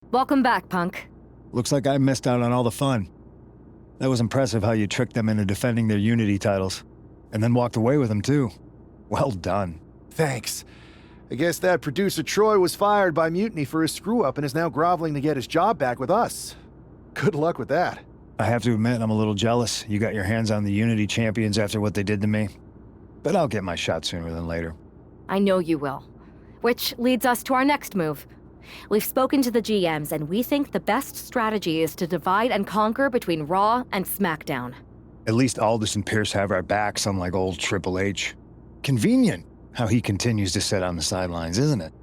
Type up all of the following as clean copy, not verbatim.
Welcome back, Punk. Looks like I missed out on all the fun. That was impressive how you tricked them into defending their Unity titles. And then walked away with them, too. Well done. Thanks. I guess that producer Troy was fired by Mutiny for his screw-up and is now groveling to get his job back with us. Good luck with that. I have to admit, I'm a little jealous. You got your hands on the Unity champions after what they did to me. But I'll get my shot sooner than later. I know you will. Which leads us to our next move. We've spoken to the GMs, and we think the best strategy is to divide and conquer between Raw and SmackDown. At least Aldous and Pierce have our backs, unlike old Triple H. Convenient how he continues to sit on the sidelines, isn't it?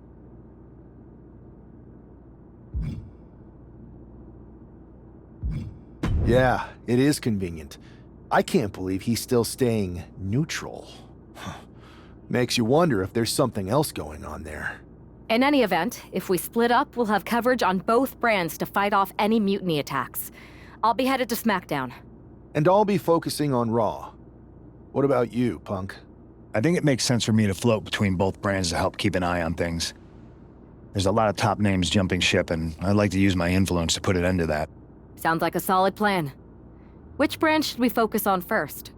Yeah, it is convenient. I can't believe he's still staying neutral. Makes you wonder if there's something else going on there. In any event, if we split up, we'll have coverage on both brands to fight off any mutiny attacks. I'll be headed to SmackDown. And I'll be focusing on Raw. What about you, Punk? I think it makes sense for me to float between both brands to help keep an eye on things. There's a lot of top names jumping ship, and I'd like to use my influence to put an end to that. Sounds like a solid plan. Which brand should we focus on first?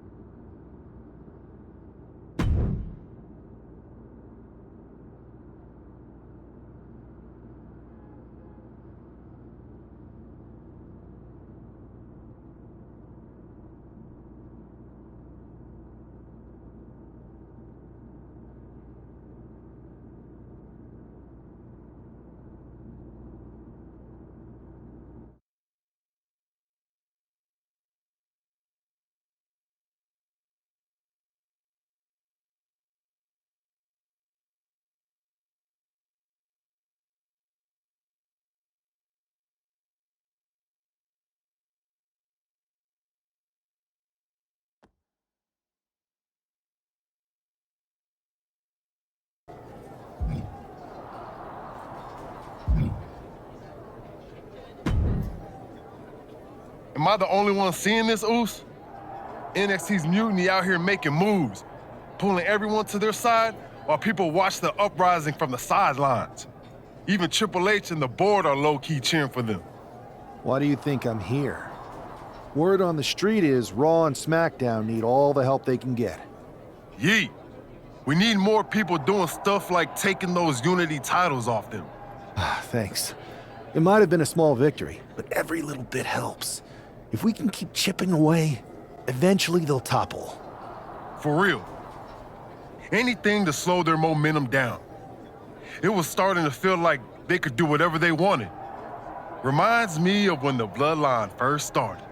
Am I the only one seeing this, Oos? NXT's Mutiny out here making moves, pulling everyone to their side while people watch the uprising from the sidelines. Even Triple H and the board are low-key cheering for them. Why do you think I'm here? Word on the street is Raw and SmackDown need all the help they can get. Yeet. We need more people doing stuff like taking those Unity titles off them. Thanks. It might have been a small victory, but every little bit helps. If we can keep chipping away, eventually they'll topple. For real. Anything to slow their momentum down. It was starting to feel like they could do whatever they wanted. Reminds me of when the Bloodline first started.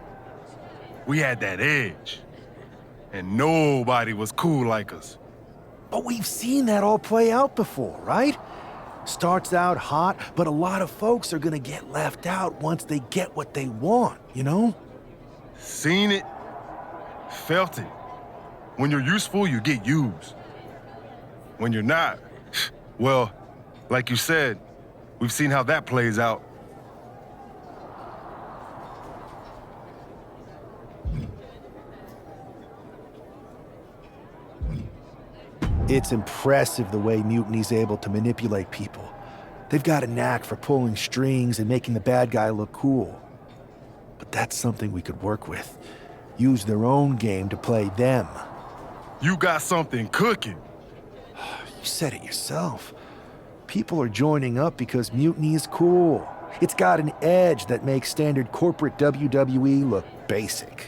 We had that edge, and nobody was cool like us. But we've seen that all play out before, right? Starts out hot, but a lot of folks are gonna get left out once they get what they want, you know? Seen it, felt it. When you're useful, you get used. When you're not, well, like you said, we've seen how that plays out. It's impressive the way Mutiny's able to manipulate people. They've got a knack for pulling strings and making the bad guy look cool. But that's something we could work with. Use their own game to play them. You got something cooking. You said it yourself. People are joining up because Mutiny is cool. It's got an edge that makes standard corporate WWE look basic.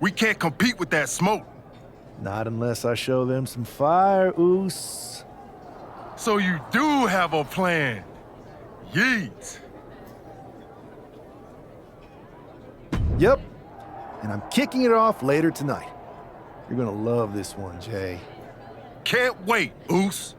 We can't compete with that smoke. Not unless I show them some fire, Oos. So you do have a plan. Yeet. Yep. And I'm kicking it off later tonight. You're gonna love this one, Jay. Can't wait, Oos.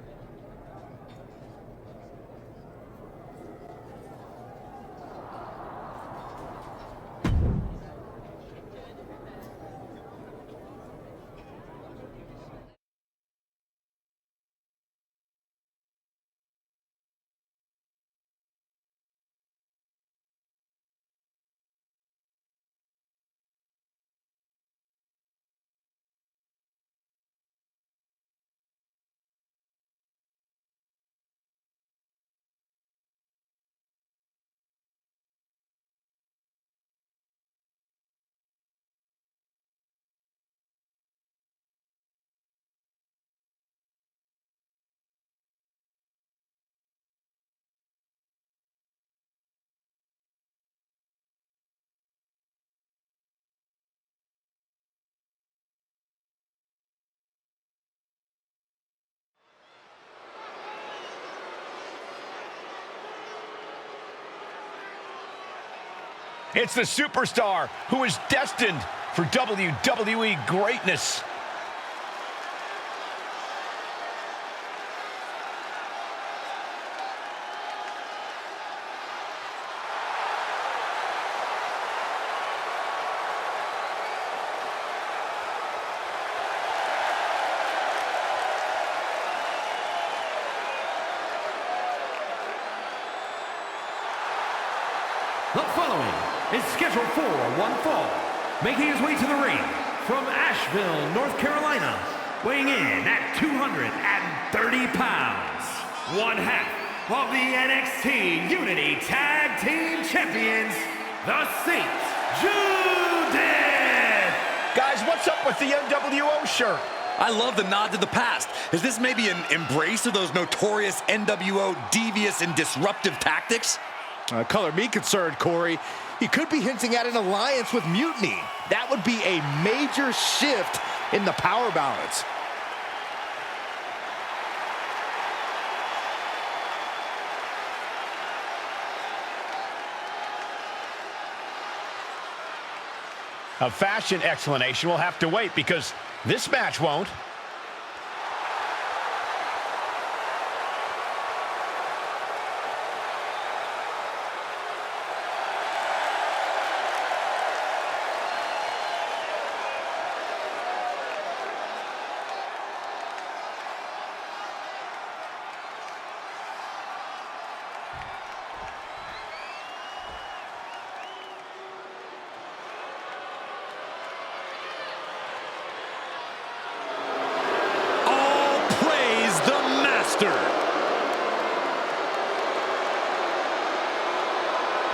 It's the superstar who is destined for WWE greatness. The following is scheduled for one fall, making his way to the ring from Asheville, North Carolina, weighing in at 230 pounds, one half of the NXT Unity Tag Team Champions, the St. Julious! Guys, what's up with the NWO shirt? I love the nod to the past. Is this maybe an embrace of those notorious NWO devious and disruptive tactics? Color me concerned, Corey. He could be hinting at an alliance with Mutiny. That would be a major shift in the power balance. A fashion explanation will have to wait because this match won't.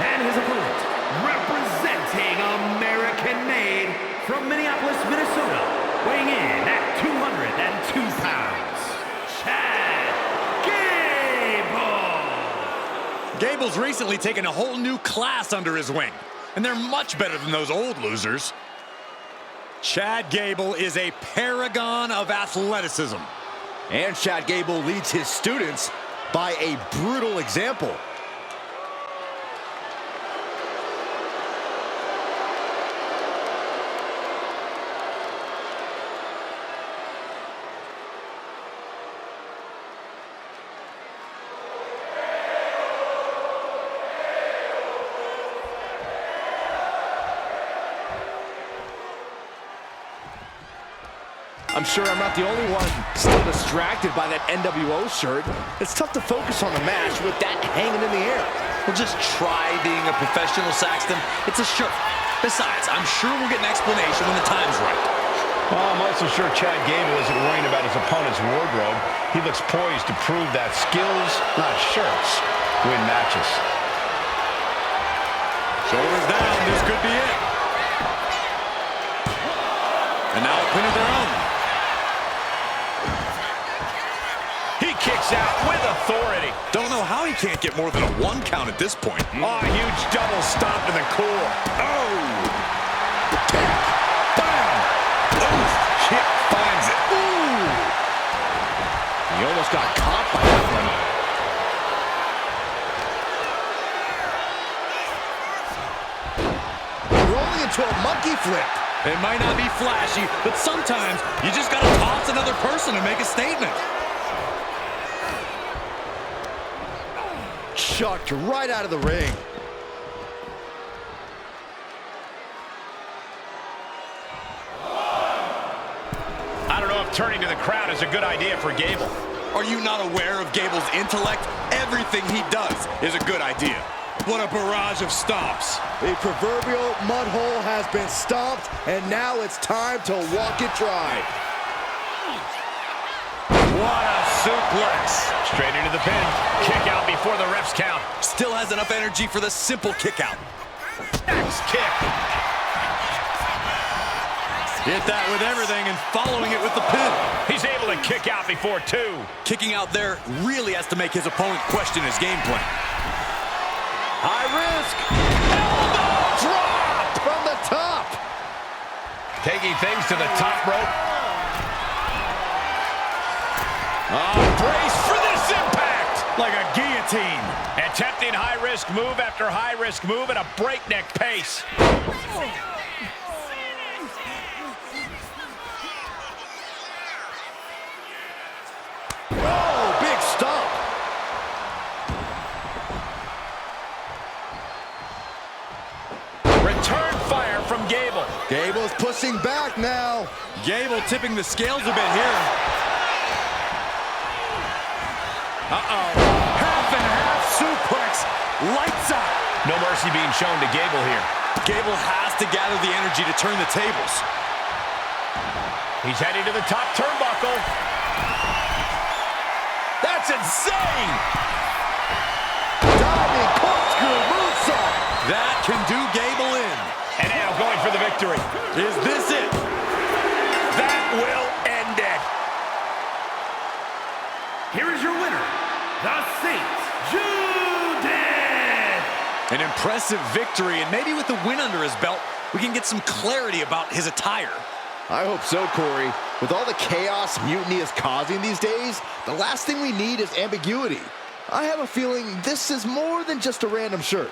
And his opponent, representing American-made from Minneapolis, Minnesota, weighing in at 202 pounds, Chad Gable. Gable's recently taken a whole new class under his wing, and they're much better than those old losers. Chad Gable is a paragon of athleticism. And Chad Gable leads his students by a brutal example. I'm sure I'm not the only one still distracted by that NWO shirt. It's tough to focus on the match with that hanging in the air. Well, just try being a professional, Saxton. It's a shirt. Besides, I'm sure we'll get an explanation when the time's right. Well, I'm also sure Chad Gable isn't worrying about his opponent's wardrobe. He looks poised to prove that skills, not shirts, win matches. Shoulders down, this could be it. And now a pin of their own. Kicks out with authority. Don't know how he can't get more than a 1 count at this point. Oh, a huge double stomp to the core. Oh! Bam! Ooh! Chip finds it. Ooh! He almost got caught by that one. Rolling into a monkey flip. It might not be flashy, but sometimes you just gotta toss another person to make a statement. Chucked right out of the ring. I don't know if turning to the crowd is a good idea for Gable. Are you not aware of Gable's intellect? Everything he does is a good idea. What a barrage of stomps. The proverbial mud hole has been stomped, and now it's time to walk it dry. What a suplex. Straight into the pin. Kick out before the refs count. Still has enough energy for the simple kick out. Axe kick. Hit that with everything and following it with the pin. He's able to kick out before 2. Kicking out there really has to make his opponent question his game plan. High risk. Elbow drop from the top. Taking things to the top rope. Oh, brace for this impact. Like a guillotine. Attempting high risk. high-risk move after high-risk move at a breakneck pace. Oh, big stomp. Return fire from Gable. Gable's pushing back now. Gable tipping the scales a bit here. Uh-oh. Half and half suplex. Lights out. No mercy being shown to Gable here. Gable has to gather the energy to turn the tables. He's heading to the top turnbuckle. That's insane! Diving corkscrew moonsault. That can do Gable in. And now going for the victory. Is this it? That will end it. Here is your winner, the Saint Julious. An impressive victory, and maybe with the win under his belt, we can get some clarity about his attire. I hope so, Corey. With all the chaos Mutiny is causing these days, the last thing we need is ambiguity. I have a feeling this is more than just a random shirt.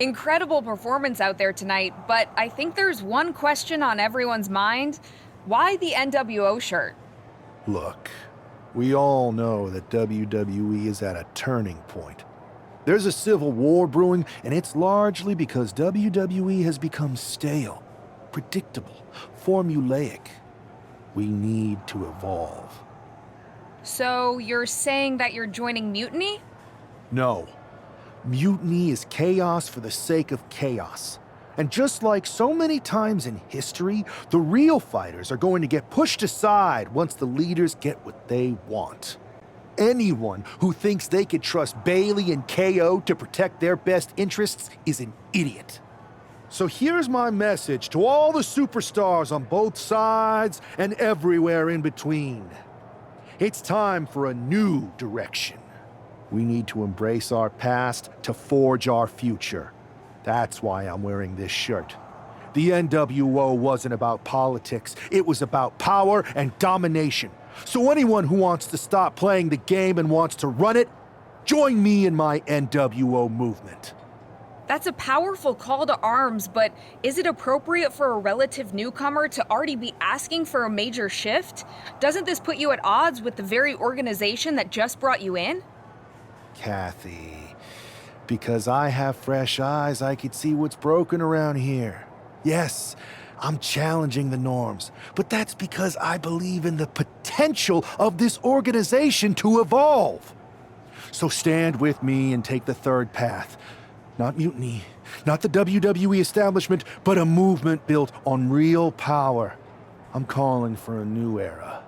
Incredible performance out there tonight, but I think there's one question on everyone's mind. Why the NWO shirt? Look, we all know that WWE is at a turning point. There's a civil war brewing, and it's largely because WWE has become stale, predictable, formulaic. We need to evolve. So you're saying that you're joining Mutiny? No. Mutiny is chaos for the sake of chaos. And just like so many times in history, the real fighters are going to get pushed aside once the leaders get what they want. Anyone who thinks they could trust Bailey and KO to protect their best interests is an idiot. So here's my message to all the superstars on both sides and everywhere in between. It's time for a new direction. We need to embrace our past to forge our future. That's why I'm wearing this shirt. The NWO wasn't about politics. It was about power and domination. So anyone who wants to stop playing the game and wants to run it, join me in my NWO movement. That's a powerful call to arms, but is it appropriate for a relative newcomer to already be asking for a major shift? Doesn't this put you at odds with the very organization that just brought you in? Kathy, because I have fresh eyes, I could see what's broken around here. Yes, I'm challenging the norms, but that's because I believe in the potential of this organization to evolve. So stand with me and take the third path. Not mutiny, not the WWE establishment, but a movement built on real power. I'm calling for a new era.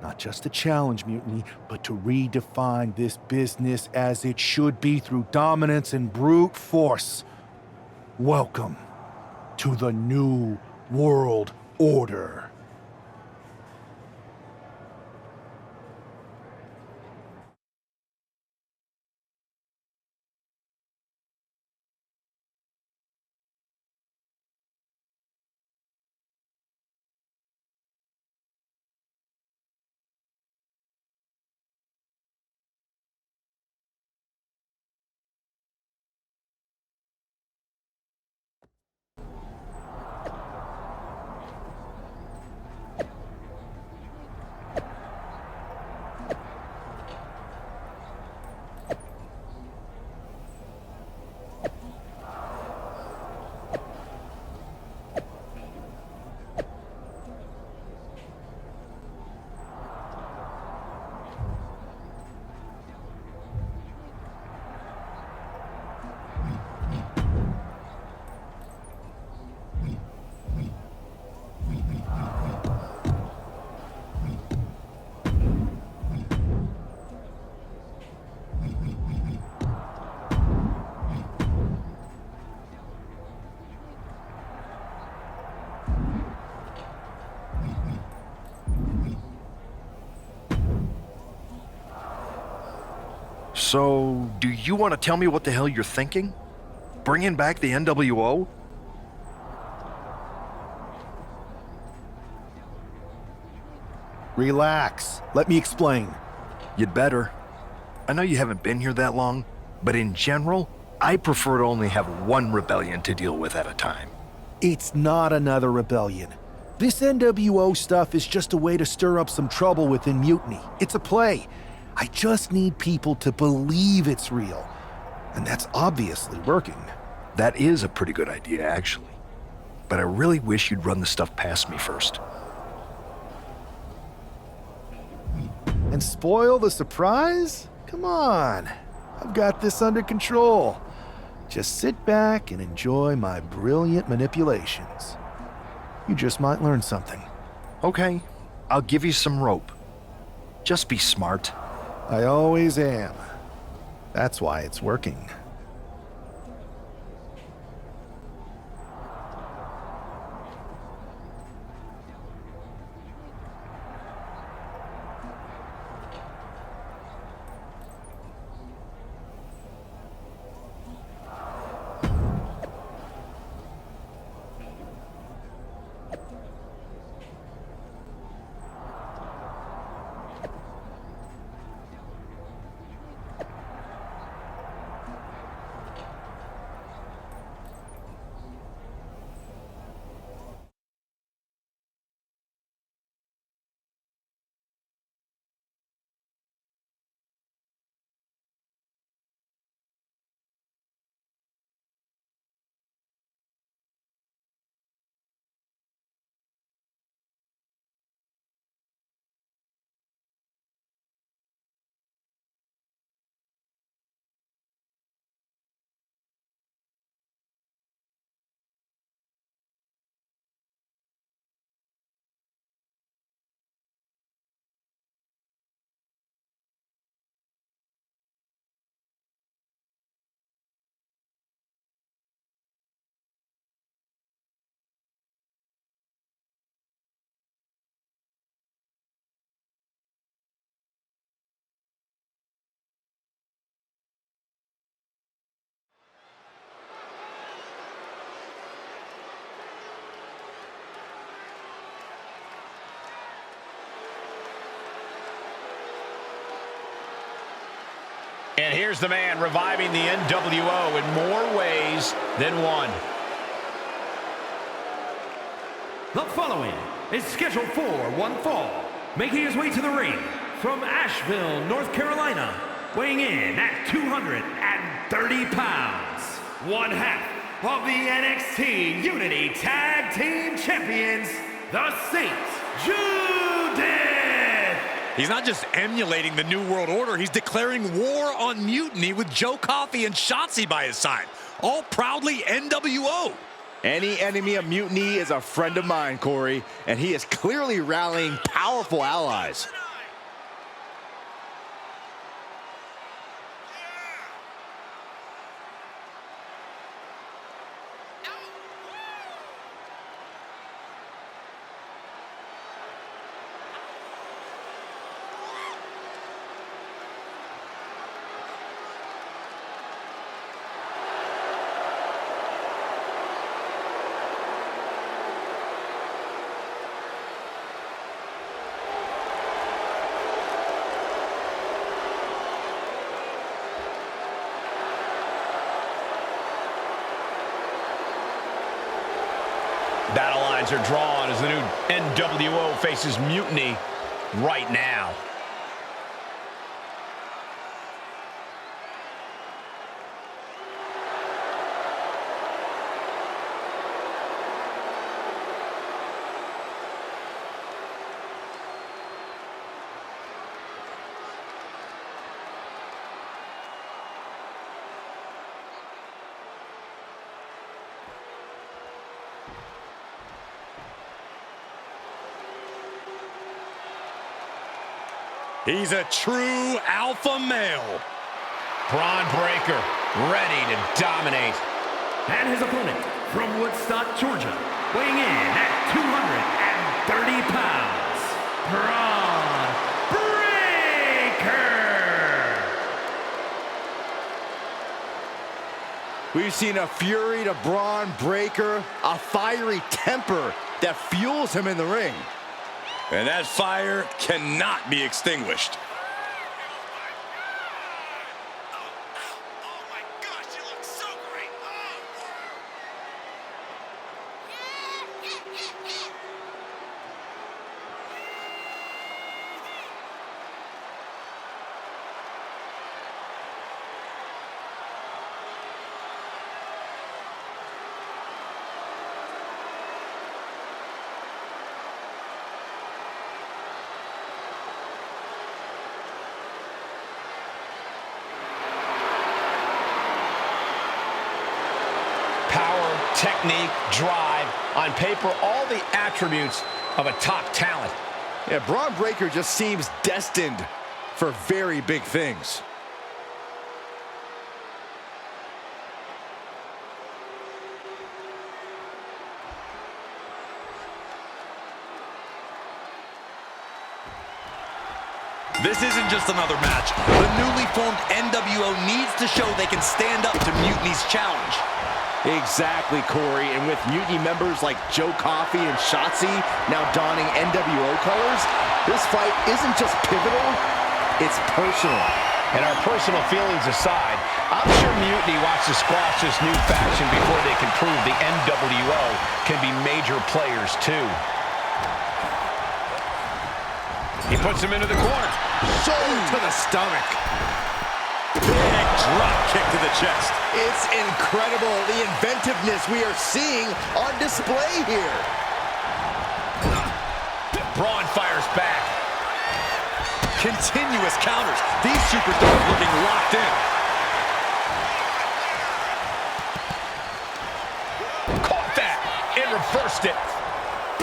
Not just to challenge mutiny, but to redefine this business as it should be through dominance and brute force. Welcome to the New World Order. So, do you want to tell me what the hell you're thinking? Bringing back the NWO? Relax. Let me explain. You'd better. I know you haven't been here that long, but in general, I prefer to only have one rebellion to deal with at a time. It's not another rebellion. This NWO stuff is just a way to stir up some trouble within Mutiny. It's a play. I just need people to believe it's real. And that's obviously working. That is a pretty good idea, actually. But I really wish you'd run the stuff past me first. And spoil the surprise? Come on. I've got this under control. Just sit back and enjoy my brilliant manipulations. You just might learn something. Okay, I'll give you some rope. Just be smart. I always am. That's why it's working. And here's the man reviving the NWO in more ways than one. The following is scheduled for one fall, making his way to the ring from Asheville, North Carolina, weighing in at 230 pounds, one half of the NXT Unity Tag Team Champions, the Saint Julious. He's not just emulating the New World Order, he's declaring war on Mutiny with Joe Coffey and Shotzi by his side, all proudly NWO. Any enemy of Mutiny is a friend of mine, Corey, and he is clearly rallying powerful allies. Battle lines are drawn as the new NWO faces Mutiny right now. He's a true alpha male. Braun Breaker, ready to dominate. And his opponent from Woodstock, Georgia, weighing in at 230 pounds, Braun Breaker. We've seen a fury to Braun Breaker, a fiery temper that fuels him in the ring. And that fire cannot be extinguished. Technique, drive, on paper, all the attributes of a top talent. Yeah, Braun Breaker just seems destined for very big things. This isn't just another match. The newly formed NWO needs to show they can stand up to Mutiny's challenge. Exactly, Corey. And with Mutiny members like Joe Coffey and Shotzi now donning NWO colors, this fight isn't just pivotal, it's personal. And our personal feelings aside, I'm sure Mutiny wants to squash this new faction before they can prove the NWO can be major players too. He puts him into the corner. Shoulder to the stomach. Big drop kick to the chest. It's incredible, the inventiveness we are seeing on display here. Braun fires back. Continuous counters. These superstars looking locked in. Caught that and reversed it.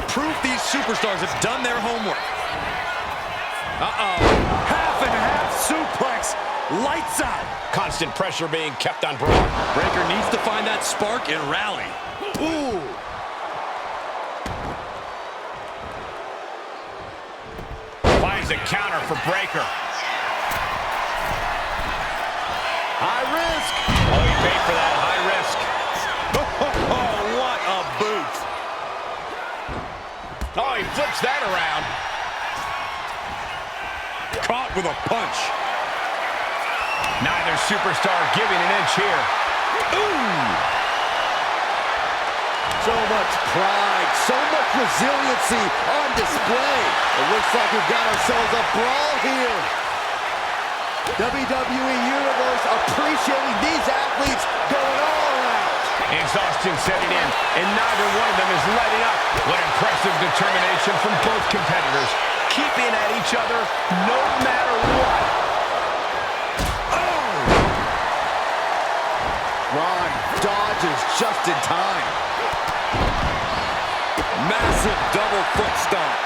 Proof these superstars have done their homework. Uh-oh. Half and half suplex. Lights out. Constant pressure being kept on Braun. Breaker needs to find that spark and rally. Ooh. Finds a counter for Breaker. High risk. Oh, he paid for that high risk. Oh, what a boot. Oh, he flips that around. Caught with a punch. Neither superstar giving an inch here. Ooh! So much pride, so much resiliency on display. It looks like we've got ourselves a brawl here. WWE Universe appreciating these athletes going all out. Exhaustion setting in, and neither one of them is letting up. What impressive determination from both competitors, keeping at each other no matter what. Oh! Braun dodges just in time. Massive double foot stomp.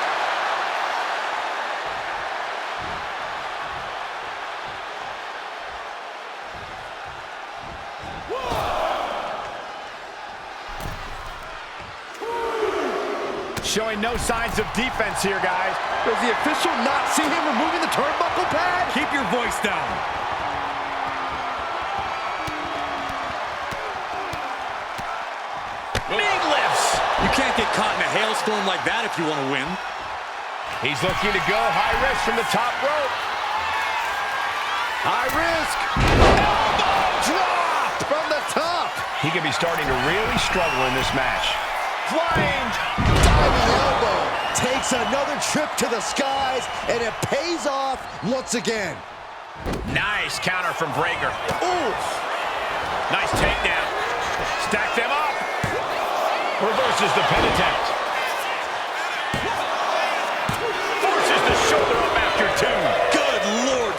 Showing no signs of defense here, guys. Does the official not see him removing the turnbuckle pad? Keep your voice down. Knee lifts. You can't get caught in a hailstorm like that if you want to win. He's looking to go high risk from the top rope. High risk. Elbow drop from the top. He could be starting to really struggle in this match. Flying. Diving elbow. Takes another trip to the skies, and it pays off once again. Nice counter from Breaker. Oof. Nice takedown. Stack them up. Reverses the pin attempt. Forces the shoulder up after two. Good Lord.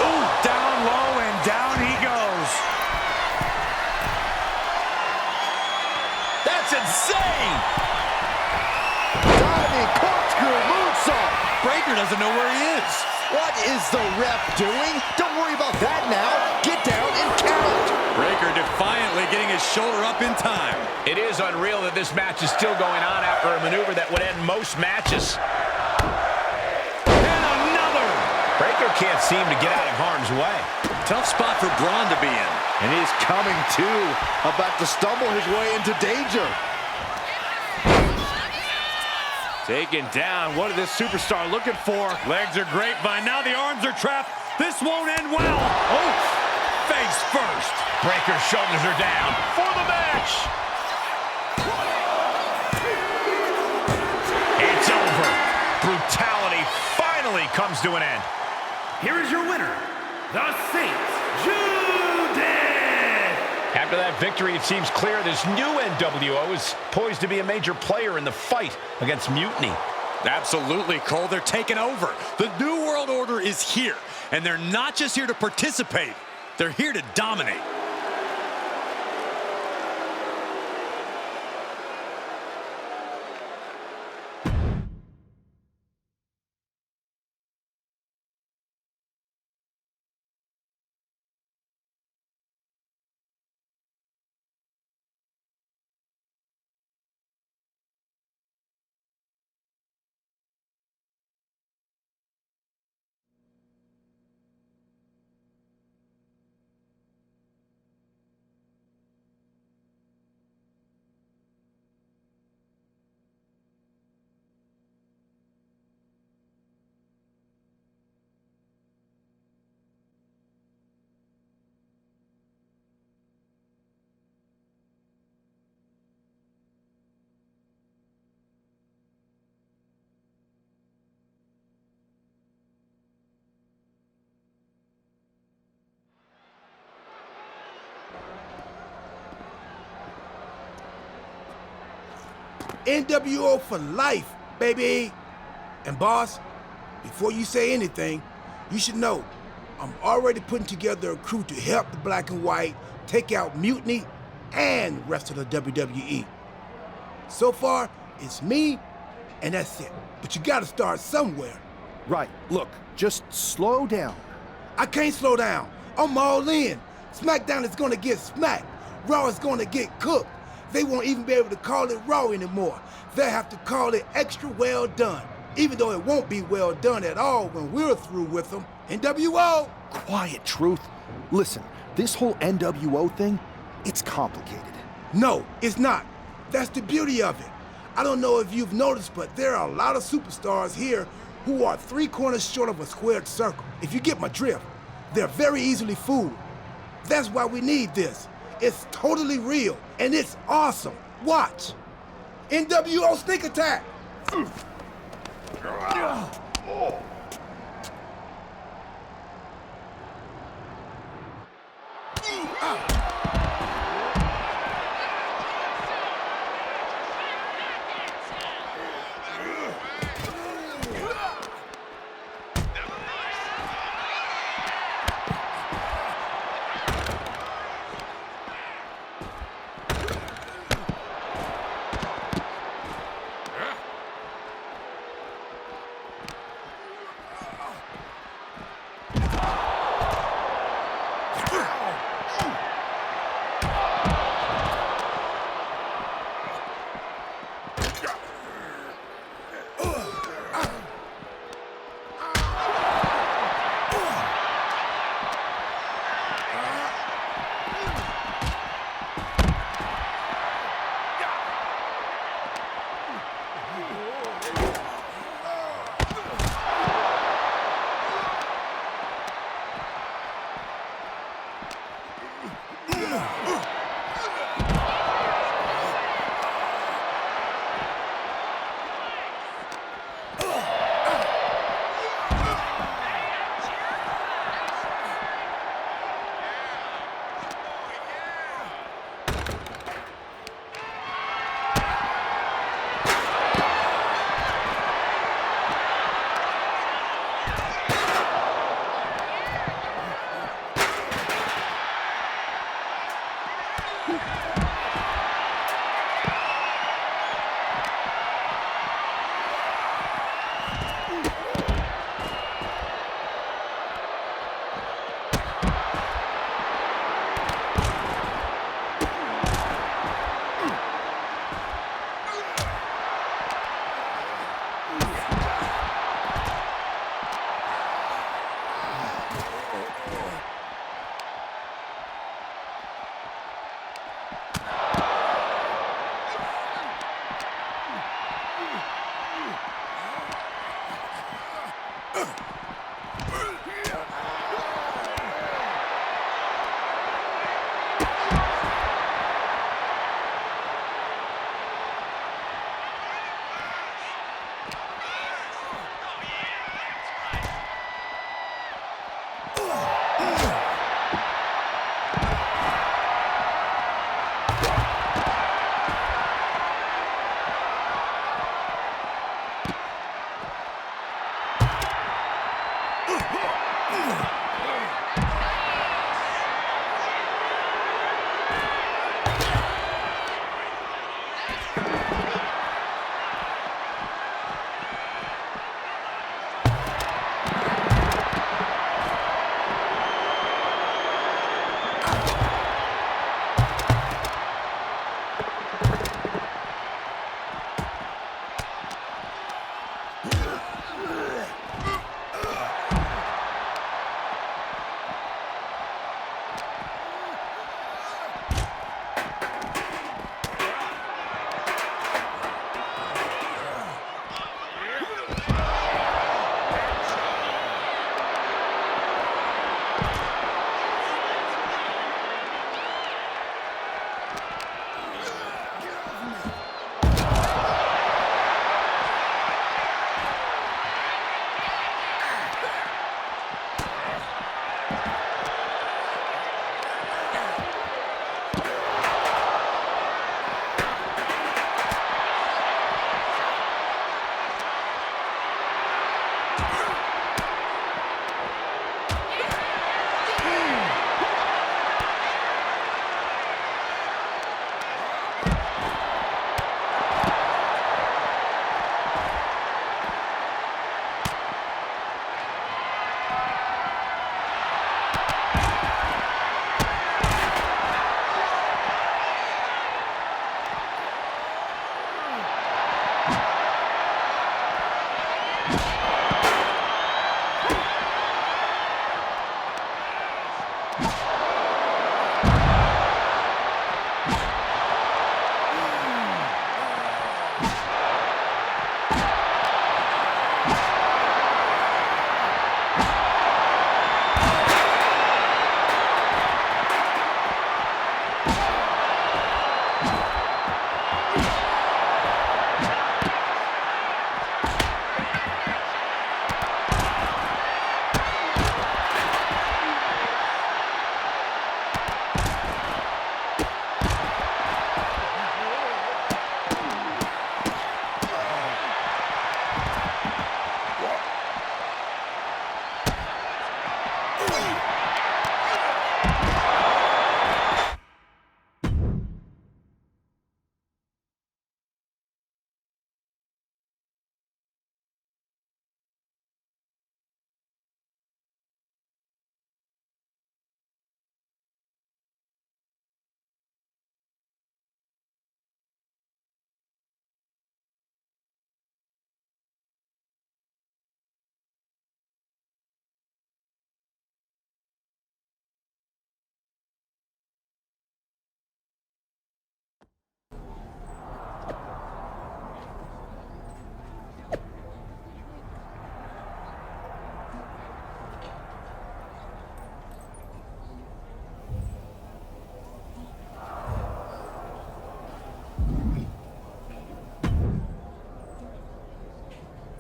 Ooh, down low and down he goes. That's insane. Diving corkscrew moonsault. Breaker doesn't know where he is. What is the ref doing? Don't worry about that now. Get down and count. Breaker defiantly getting his shoulder up in time. It is unreal that this match is still going on after a maneuver that would end most matches. And another! Breaker can't seem to get out of harm's way. tough spot for Braun to be in. And he's coming too, about to stumble his way into danger. Taken down. What is this superstar looking for? Legs are grapevine. Now the arms are trapped. This won't end well. Oh, face first. Breaker's shoulders are down for the match. It's over. Brutality finally comes to an end. Here is your winner, the Saint Julious. After that victory, it seems clear this new NWO is poised to be a major player in the fight against Mutiny. Absolutely, Cole. They're taking over. The New World Order is here, and they're not just here to participate. They're here to dominate. NWO for life, baby. And boss, before you say anything, you should know I'm already putting together a crew to help the Black and White take out Mutiny and the rest of the WWE. So far, it's me, and that's it. But you gotta start somewhere. Right, look, just slow down. I can't slow down. I'm all in. SmackDown is gonna get smacked. Raw is gonna get cooked. They won't even be able to call it Raw anymore. They'll have to call it extra well done, even though it won't be well done at all when we're through with them. NWO! Quiet, Truth. Listen, this whole NWO thing, it's complicated. No, it's not. That's the beauty of it. I don't know if you've noticed, but there are a lot of superstars here who are 3 corners short of a squared circle. If you get my drift, they're very easily fooled. That's why we need this. It's totally real, and it's awesome. Watch. NWO Sneak Attack!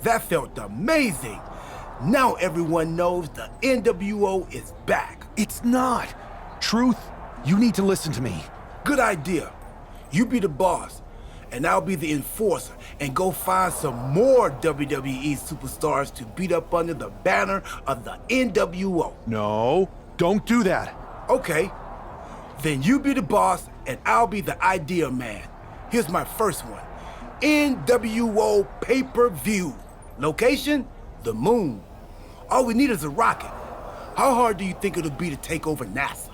That felt amazing. Now everyone knows the NWO is back. It's not. Truth, you need to listen to me. Good idea. You be the boss, and I'll be the enforcer, and go find some more WWE superstars to beat up under the banner of the NWO. No, don't do that. Okay. Then you be the boss, and I'll be the idea man. Here's my first one. NWO pay-per-view. Location? The moon. All we need is a rocket. How hard do you think it'll be to take over NASA?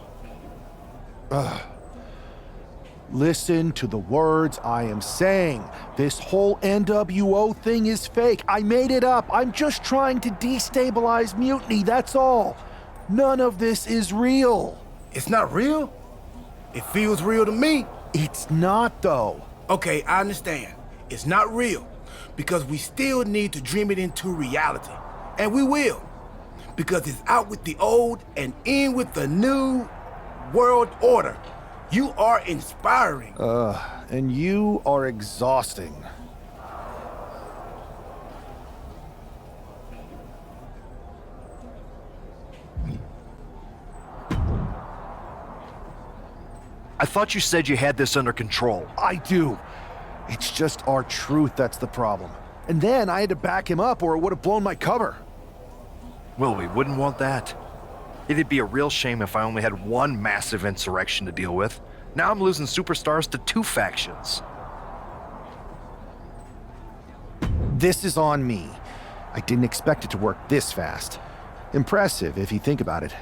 Listen to the words I am saying. This whole NWO thing is fake. I made it up. I'm just trying to destabilize Mutiny, that's all. None of this is real. It's not real? It feels real to me. It's not, though. Okay, I understand. It's not real because we still need to dream it into reality. And we will. Because it's out with the old and in with the new world order. You are inspiring. And you are exhausting. I thought you said you had this under control. I do. It's just our truth that's the problem. And then I had to back him up or it would have blown my cover. Well, we wouldn't want that. It'd be a real shame if I only had one massive insurrection to deal with. Now I'm losing superstars to two factions. This is on me. I didn't expect it to work this fast. Impressive if you think about it.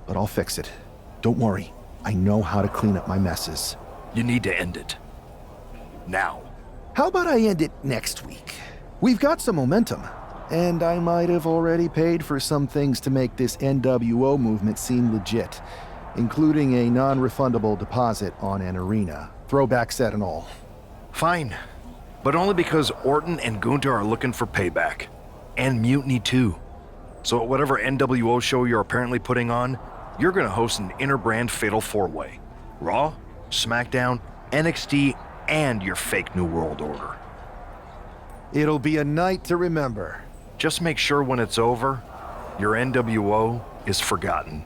But I'll fix it. Don't worry. I know how to clean up my messes. You need to end it. Now. How about I end it next week? We've got some momentum. And I might have already paid for some things to make this NWO movement seem legit, including a non-refundable deposit on an arena, throwback set and all. Fine. But only because Orton and Gunther are looking for payback. And Mutiny too. So at whatever NWO show you're apparently putting on, you're gonna host an inter-brand fatal four-way. Raw, SmackDown, NXT, and your fake New World Order. It'll be a night to remember. Just make sure when it's over, your NWO is forgotten.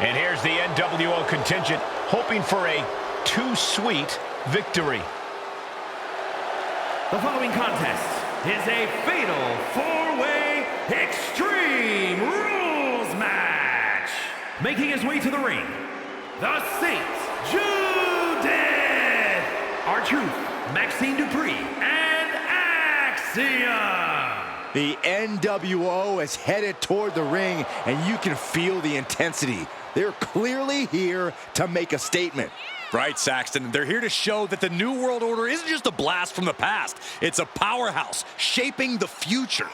And here's the NWO contingent, hoping for a too-sweet victory. The following contest is a fatal four-way Extreme Rules match. Making his way to the ring, the Saint Judith, R-Truth, Maxine Dupree, and Axiom. The NWO is headed toward the ring, and you can feel the intensity. They're clearly here to make a statement. Right, Saxton. They're here to show that the New World Order isn't just a blast from the past. It's a powerhouse shaping the future.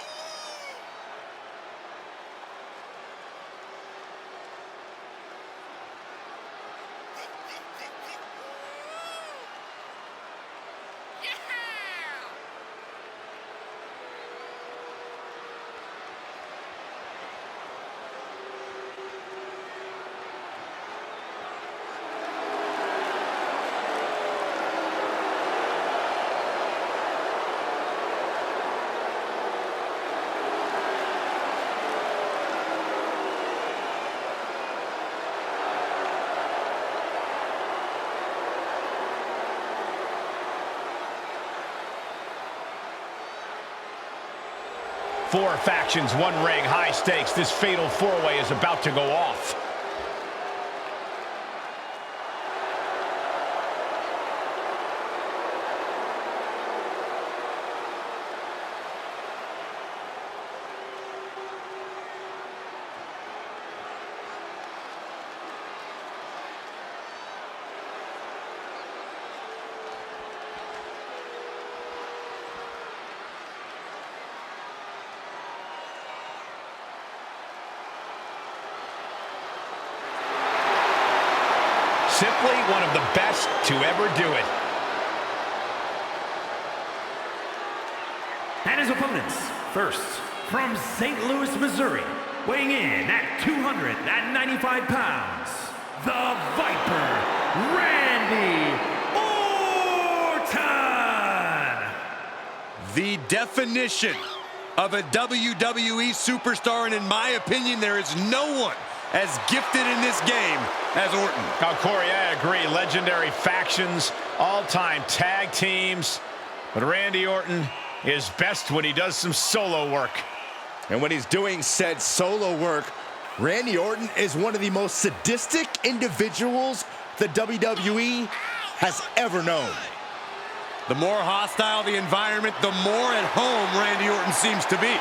Four factions, one ring, high stakes. This fatal four-way is about to go off. Simply one of the best to ever do it. And his opponents, first, from St. Louis, Missouri, weighing in at 295 pounds, the Viper, Randy Orton! The definition of a WWE superstar, and in my opinion, there is no one as gifted in this game as Orton. Now, Corey, I agree. Legendary factions, all-time tag teams. But Randy Orton is best when he does some solo work. And when he's doing said solo work, Randy Orton is one of the most sadistic individuals the WWE has ever known. The more hostile the environment, the more at home Randy Orton seems to be.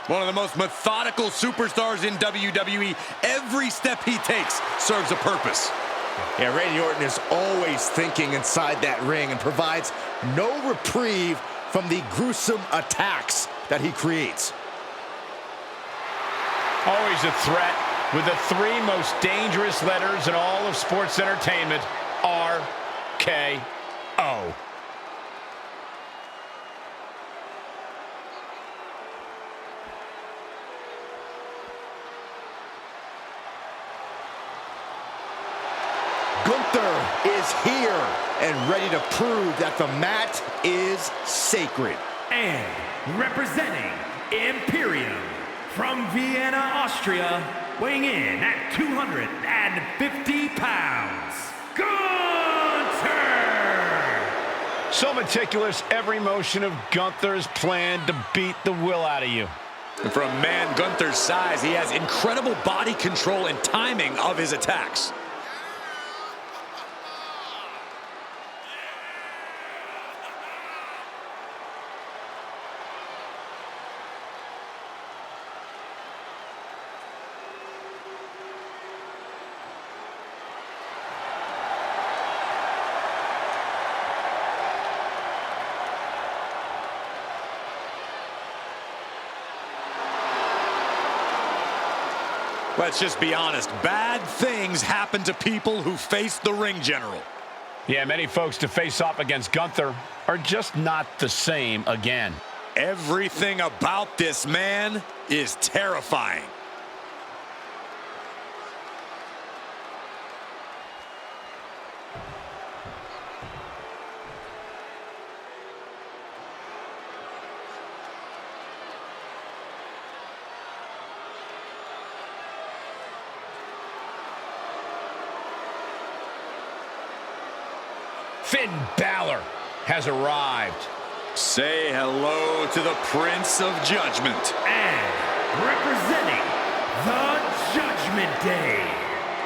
One of the most methodical superstars in WWE. Every step he takes serves a purpose. Yeah, Randy Orton is always thinking inside that ring and provides no reprieve from the gruesome attacks that he creates. Always a threat with the three most dangerous letters in all of sports entertainment, RKO. Gunther is here and ready to prove that the mat is sacred. And representing Imperium from Vienna, Austria, weighing in at 250 pounds, Gunther! So meticulous, every motion of Gunther's planned to beat the will out of you. And for a man Gunther's size, he has incredible body control and timing of his attacks. Let's just be honest, bad things happen to people who face the ring general. Yeah, many folks to face off against Gunther are just not the same again. Everything about this man is terrifying. Finn Balor has arrived. Say hello to the Prince of Judgment. And representing the Judgment Day,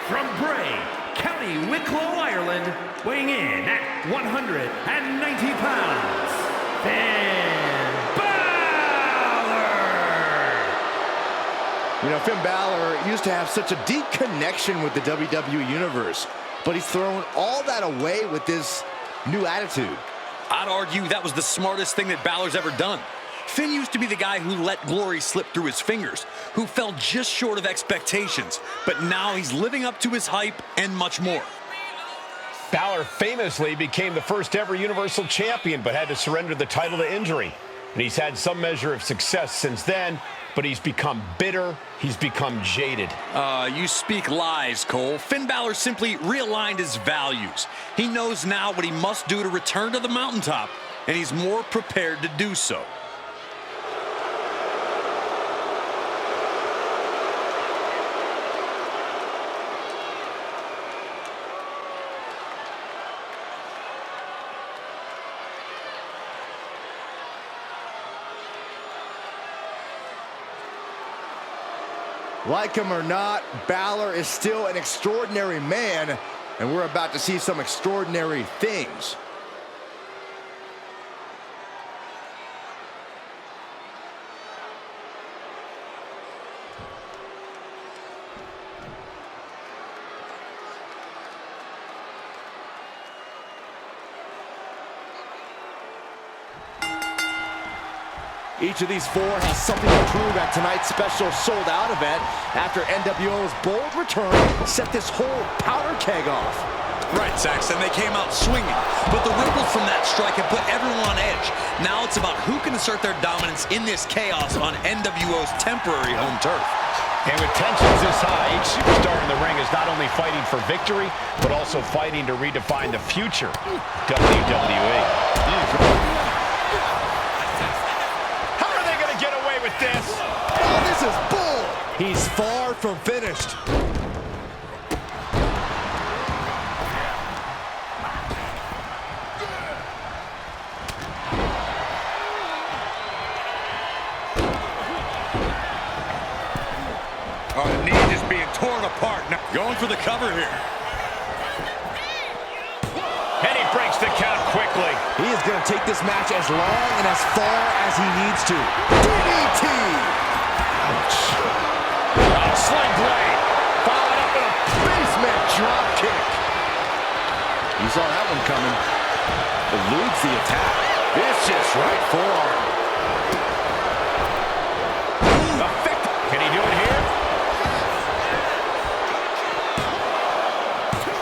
from Bray, County Wicklow, Ireland, weighing in at 190 pounds, Finn Balor! You know, Finn Balor used to have such a deep connection with the WWE Universe, but he's thrown all that away with this new attitude. I'd argue that was the smartest thing that Balor's ever done. Finn used to be the guy who let glory slip through his fingers, who fell just short of expectations, but now he's living up to his hype and much more. Balor famously became the first ever Universal Champion, but had to surrender the title to injury. And he's had some measure of success since then, but he's become bitter, he's become jaded. You speak lies, Cole. Finn Balor simply realigned his values. He knows now what he must do to return to the mountaintop, and he's more prepared to do so. Like him or not, Balor is still an extraordinary man, and we're about to see some extraordinary things. Each of these four has something to prove at tonight's special sold-out event after NWO's bold return set this whole powder keg off. Right, Saxton, they came out swinging, but the ripples from that strike have put everyone on edge. Now it's about who can assert their dominance in this chaos on NWO's temporary home turf. And with tensions this high, each superstar in the ring is not only fighting for victory, but also fighting to redefine the future WWE. How are they going to get away with this? Oh, this is bull! He's far from finished. Oh, the knee just being torn apart. Now Going for the cover here. and he breaks the count quickly. He is going to take this match as long and as far as he needs to. DDT! Ouch. Oh, sling blade. Followed up with a Basement drop kick. You saw that one coming. Eludes the attack. vicious right forearm. Effective. Can he do it here?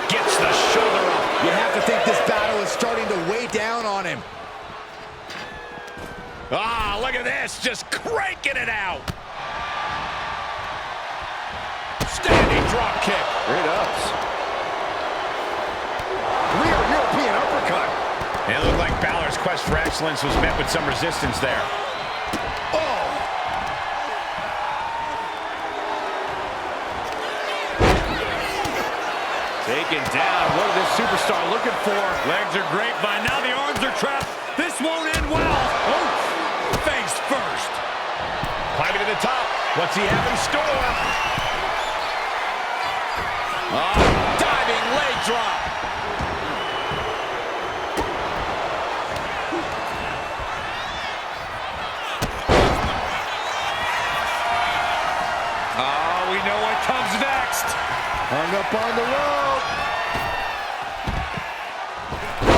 Gets the shoulder up. You have to think this battle is starting to weigh down on him. Ah, look at this. Just cranking it out. Standing drop kick. Great ups. Rear European uppercut. And it looked like Balor's quest for excellence was met with some resistance there. Oh! Taken down. What is this superstar looking for? Legs are grapevine. Now the arms are trapped. This won't end well. Oh, face first. Climbing to the top. What's he have in store? Oh, diving leg drop. Oh, we know what comes next. Hung up on the rope.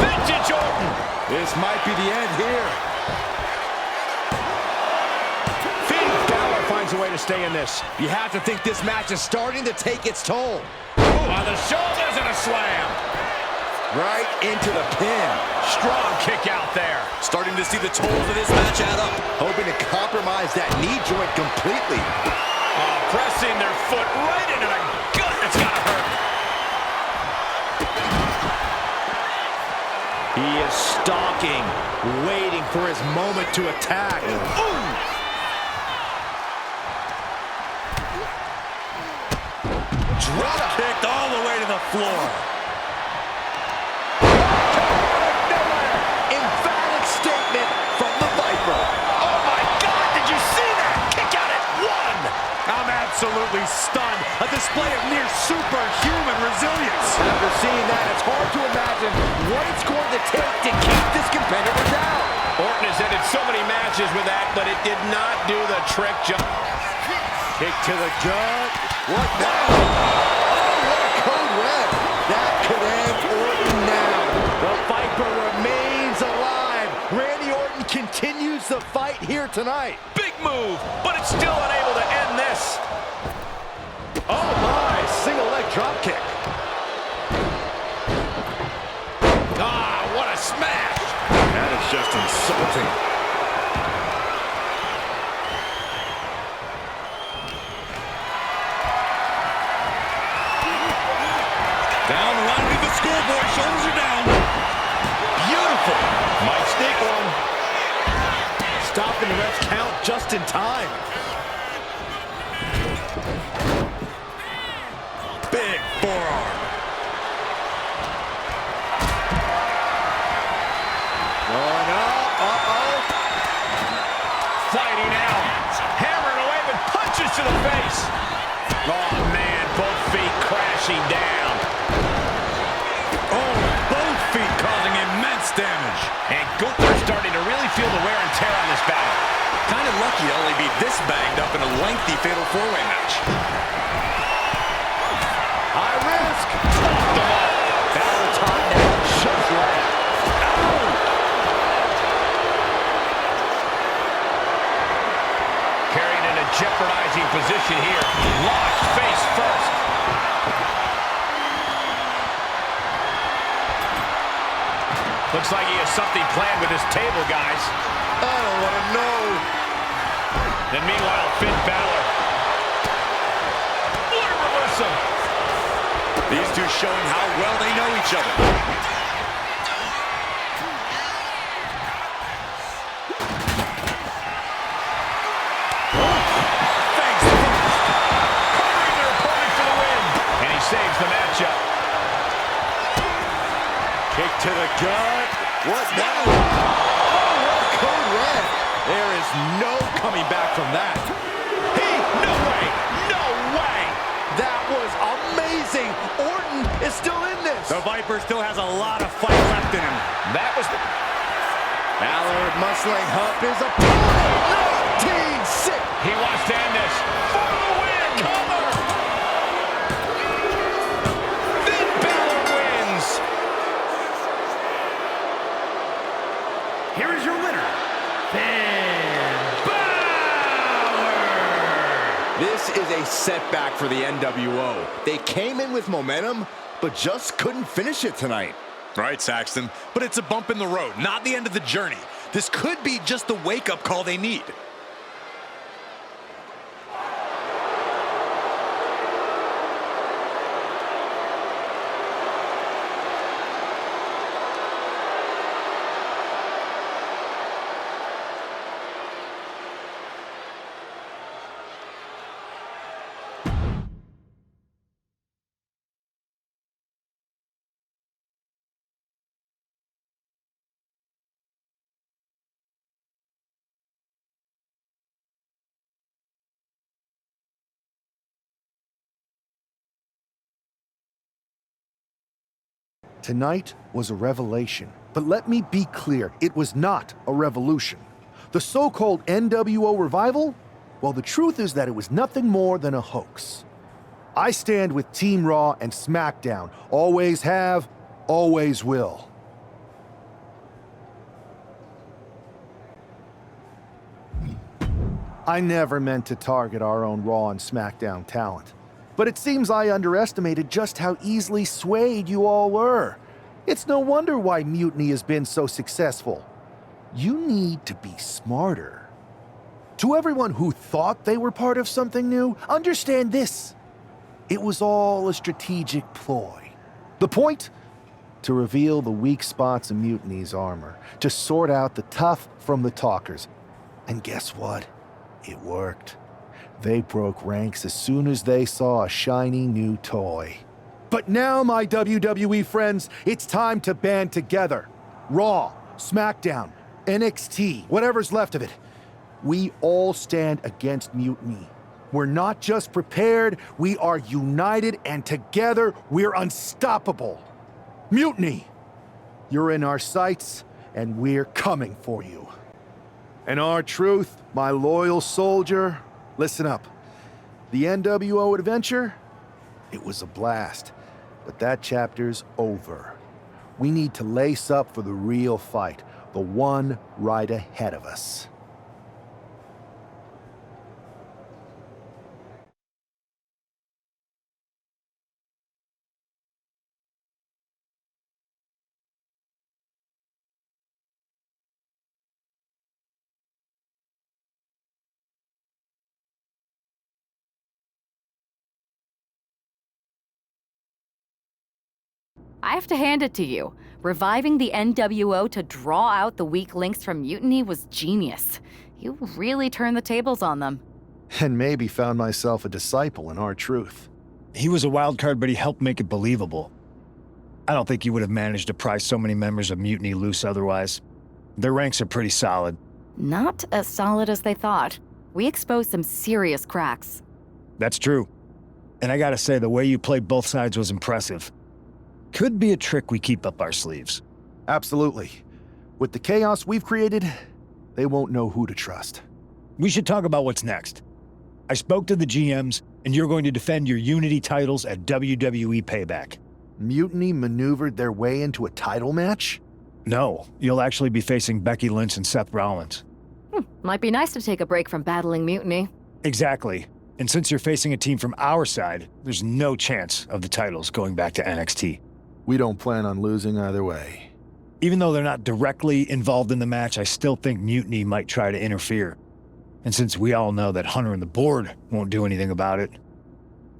Vintage Orton. This might be the end here. Balor finds a way to stay in this. You have to think this match is starting to take its toll. On the shoulders and a slam. Right into the pin. Strong kick out there. Starting to see the tolls of this match add up. Hoping to compromise that knee joint completely. Oh, pressing their foot right into the gut. It's gotta hurt. He is stalking, waiting for his moment to attack. Ooh. Drop kicked all the way to the floor. Emphatic statement from the Viper. Oh my God, did you see that? Kick out at one. I'm absolutely stunned. A display of near superhuman resilience. After seeing that, it's hard to imagine what it's going to take to keep this competitor down. Orton has ended so many matches with that, but it did not do the trick. Kick to the gut. What now? Oh, what a code red. That could end Orton now. The Viper remains alive. Randy Orton continues the fight here tonight. Big move, but it's still unable to end this. Oh my, single leg drop kick. Ah, what a smash. That is just insulting. Down the line with the schoolboy. Shoulders are down. Beautiful. Might sneak one. Stopping the ref's count just in time. Big forearm. Going up. Uh-oh. Fighting out. Hammering away with punches to the face. Oh, man, both feet crashing down. Oh, both feet causing immense damage. And Gunther's starting to really feel the wear and tear on this battle. Kind of lucky to only be this banged up in a lengthy fatal four-way match. High risk. Off the mark. Battle time now. Just right. jeopardizing position here. Launched face first. Looks like he has something planned with his table, guys. I don't want to know. Then meanwhile, Finn Balor. What a reversal. These two showing how well they know each other. Thanks first. Covering their opponent for the win. And he saves the matchup. Kick to the gut. What now? Oh, what a code red. There is no coming back from that. No way. No way. That was amazing. Orton is still in this. The Viper still has a lot of fight left in him. That was the... Balor muscling Hump is a 19-6. He wants to end this. For the win. Cover. Finn Balor wins. Here is your winner, Finn Balor! This is a setback for the NWO. They came in with momentum, but just couldn't finish it tonight. Right, Saxton, but it's a bump in the road, not the end of the journey. This could be just the wake-up call they need. Tonight was a revelation, but let me be clear, it was not a revolution. The so-called NWO revival? Well, the truth is that it was nothing more than a hoax. I stand with Team Raw and SmackDown. Always have, always will. I never meant to target our own Raw and SmackDown talent. But it seems I underestimated just how easily swayed you all were. It's no wonder why Mutiny has been so successful. You need to be smarter. To everyone who thought they were part of something new, understand this. It was all a strategic ploy. The point? To reveal the weak spots in Mutiny's armor, to sort out the tough from the talkers. And guess what? It worked. They broke ranks as soon as they saw a shiny new toy. But now, my WWE friends, it's time to band together. Raw, SmackDown, NXT, whatever's left of it. We all stand against Mutiny. We're not just prepared, we are united, and together we're unstoppable. Mutiny! You're in our sights, and we're coming for you. And our truth, my loyal soldier, listen up. The NWO adventure? It was a blast, but that chapter's over. We need to lace up for the real fight, the one right ahead of us. I have to hand it to you. Reviving the NWO to draw out the weak links from Mutiny was genius. You really turned the tables on them. And maybe found myself a disciple in our truth. He was a wild card, but he helped make it believable. I don't think he would have managed to pry so many members of Mutiny loose otherwise. Their ranks are pretty solid. Not as solid as they thought. We exposed some serious cracks. That's true. And I gotta say, the way you played both sides was impressive. Could be a trick we keep up our sleeves. Absolutely. With the chaos we've created, they won't know who to trust. We should talk about what's next. I spoke to the GMs, and you're going to defend your Unity titles at WWE Payback. Mutiny maneuvered their way into a title match? No, you'll actually be facing Becky Lynch and Seth Rollins. Might be nice to take a break from battling Mutiny. Exactly. And since you're facing a team from our side, there's no chance of the titles going back to NXT. We don't plan on losing either way. Even though they're not directly involved in the match, I still think Mutiny might try to interfere. And since we all know that Hunter and the board won't do anything about it,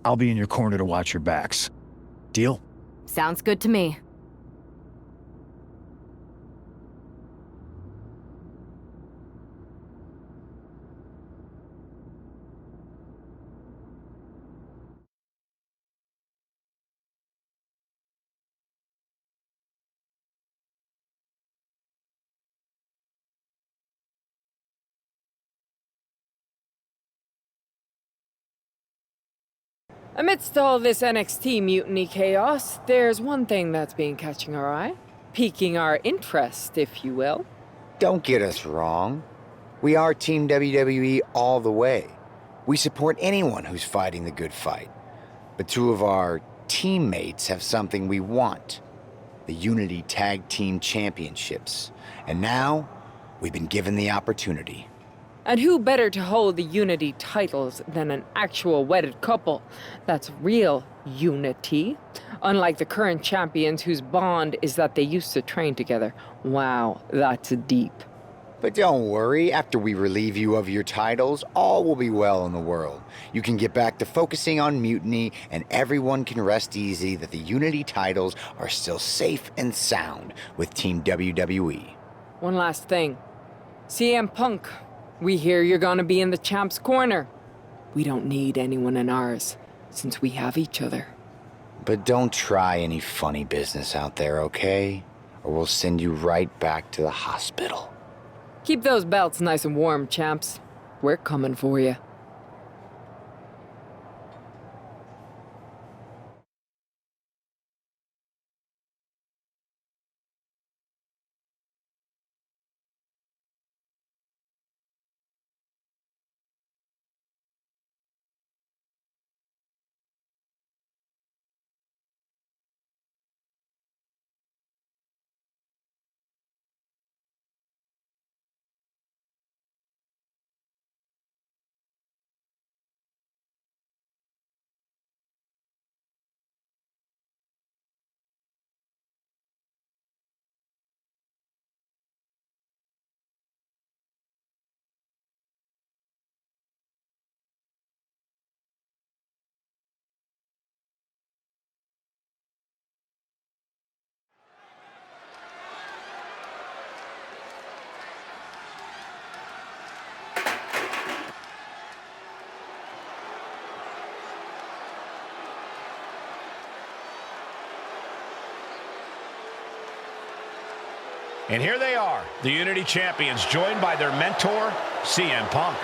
I'll be in your corner to watch your backs. Deal? Sounds good to me. Amidst all this NXT mutiny chaos, there's one thing that's been catching our eye. Piquing our interest, if you will. Don't get us wrong. We are Team WWE all the way. We support anyone who's fighting the good fight. But two of our teammates have something we want. The Unity Tag Team Championships. And now, we've been given the opportunity. And who better to hold the Unity titles than an actual wedded couple? That's real unity. Unlike the current champions whose bond is that they used to train together. Wow, that's deep. But don't worry, after we relieve you of your titles, all will be well in the world. You can get back to focusing on Mutiny, and everyone can rest easy that the Unity titles are still safe and sound with Team WWE. One last thing. CM Punk, we hear you're gonna be in the champ's corner. We don't need anyone in ours, since we have each other. But don't try any funny business out there, okay? Or we'll send you right back to the hospital. Keep those belts nice and warm, champs. We're coming for you. And here they are, the Unity Champions, joined by their mentor, CM Punk.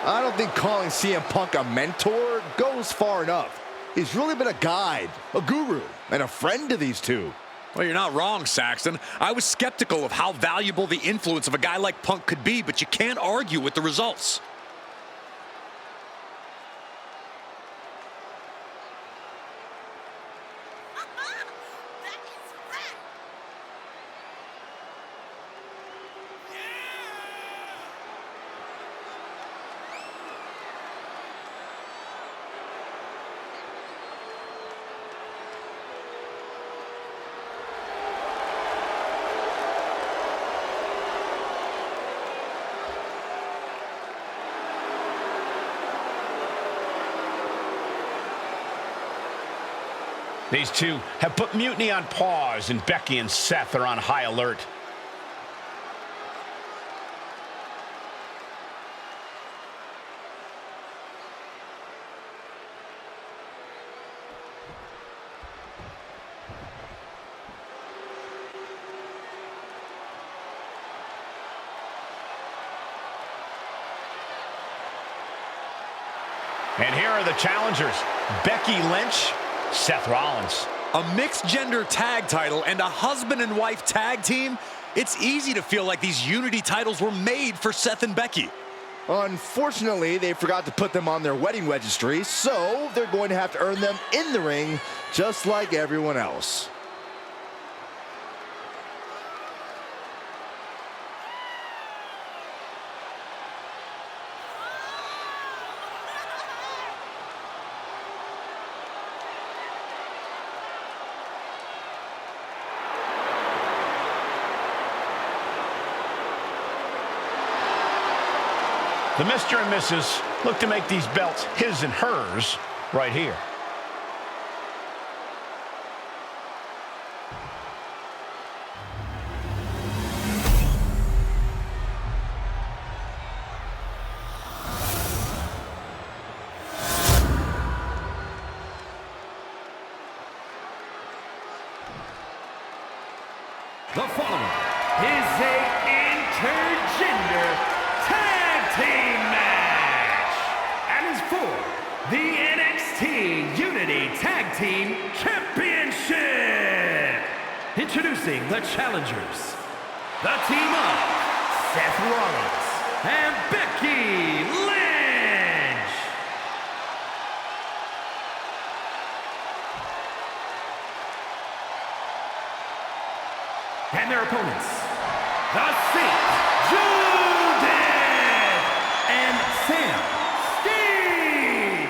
I don't think calling CM Punk a mentor goes far enough. He's really been a guide, a guru, and a friend to these two. Well, you're not wrong, Saxton. I was skeptical of how valuable the influence of a guy like Punk could be, but you can't argue with the results. These two have put Mutiny on pause, and Becky and Seth are on high alert. And here are the challengers, Becky Lynch, Seth Rollins. A mixed-gender tag title and a husband and wife tag team? It's easy to feel like these Unity titles were made for Seth and Becky. Unfortunately, they forgot to put them on their wedding registry, so they're going to have to earn them in the ring, just like everyone else. The Mr. and Mrs. look to make these belts his and hers right here. The following is a intergender tag team match and is for the NXT Unity Tag Team Championship. Introducing the challengers, the team of Seth Rollins and Becky Lynch. And their opponents, the Saint, Julious and Sam Steve.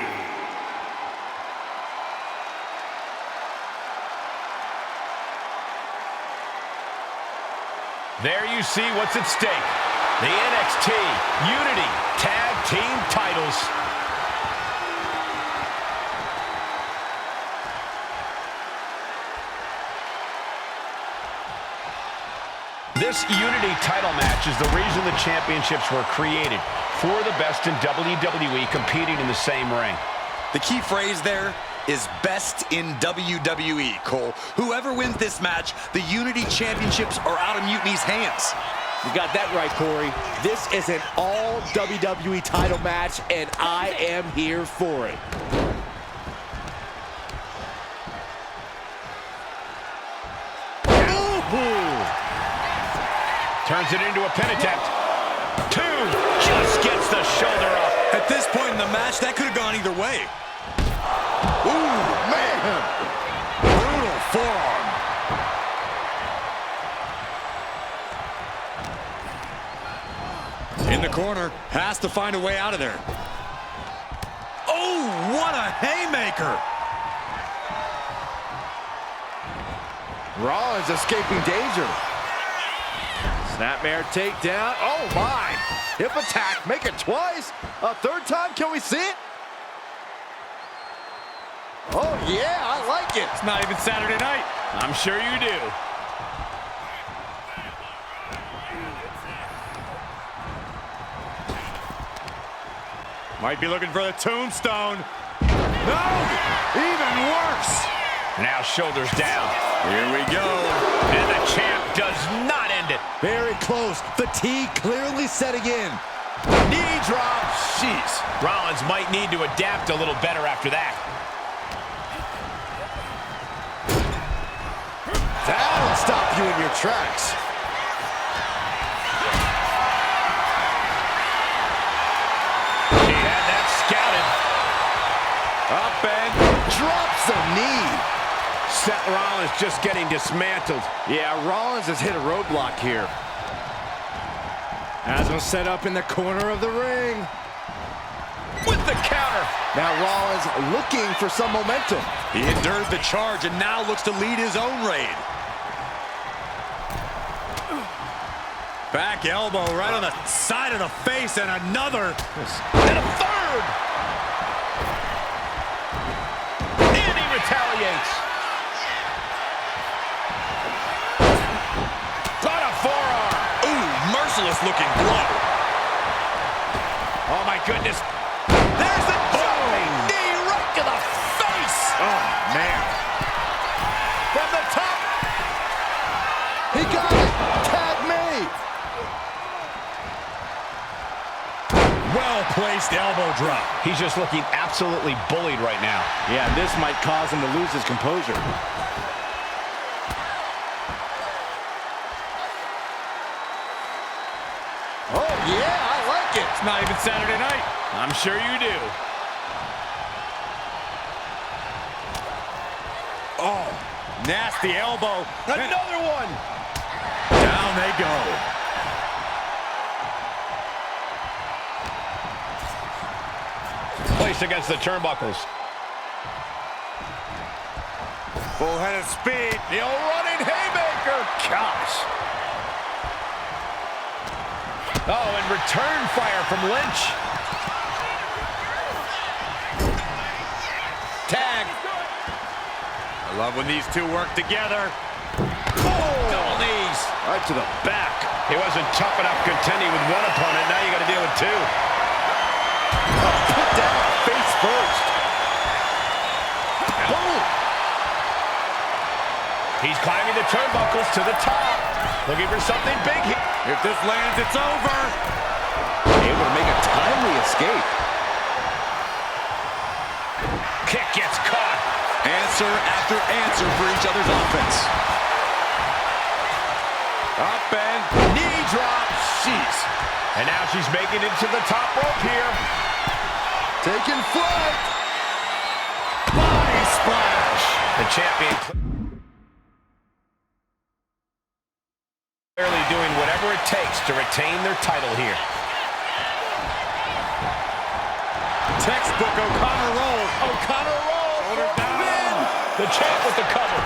There you see what's at stake. The NXT Unity Tag Team titles. This Unity title match is the reason the championships were created, for the best in WWE competing in the same ring. The key phrase there is best in WWE, Cole. Whoever wins this match, the Unity Championships are out of Mutiny's hands. You got that right, Corey. This is an all WWE title match, and I am here for it. Turns it into a pin attempt. 2, just gets the shoulder up. At this point in the match, that could have gone either way. Ooh, man! Brutal forearm. In the corner, has to find a way out of there. Oh, what a haymaker! Rollins escaping danger. Snapmare takedown. Oh, my. Hip attack. Make it twice. A third time. Can we see it? Oh, yeah. I like it. It's not even Saturday night. I'm sure you do. Might be looking for the tombstone. No. Even worse. Now shoulders down. Here we go. And the champ does not end it. Very close. Fatigue clearly setting in. Knee drop. Jeez. Rollins might need to adapt a little better after that. That'll stop you in your tracks. He had that scouted. Up and drops a knee. Seth Rollins just getting dismantled. Yeah, Rollins has hit a roadblock here. Has him set up in the corner of the ring. With the counter. Now Rollins looking for some momentum. He endured the charge and now looks to lead his own raid. Back elbow right on the side of the face, and another. And a third. And he retaliates. On a forearm. Ooh, merciless looking blow. Oh my goodness. There's the jumping knee right to the face. Oh, man. From the top. He got it. Tag me. Well-placed elbow drop. He's just looking absolutely bullied right now. Yeah, this might cause him to lose his composure. Oh, yeah, I like it. It's not even Saturday night. I'm sure you do. Oh, nasty elbow. Another one. Down they go. Placed against the turnbuckles. Full head of speed. The old running haymaker. Gosh. Oh, and return fire from Lynch. Tag. I love when these two work together. Oh, double knees. Right to the back. He wasn't tough enough contending with one opponent. Now you got to deal with two. Put down face first. Boom. He's climbing the turnbuckles to the top. Looking for something big here. If this lands, it's over. Able to make a timely escape. Kick gets caught. Answer after answer for each other's offense. Up and knee drop. Jeez. And now she's making it to the top rope here. Taking flight. Body splash. The champion clearly doing whatever it takes to retain their title here. Textbook O'Connor roll. O'Connor roll. Shoulder down. The champ with the cover.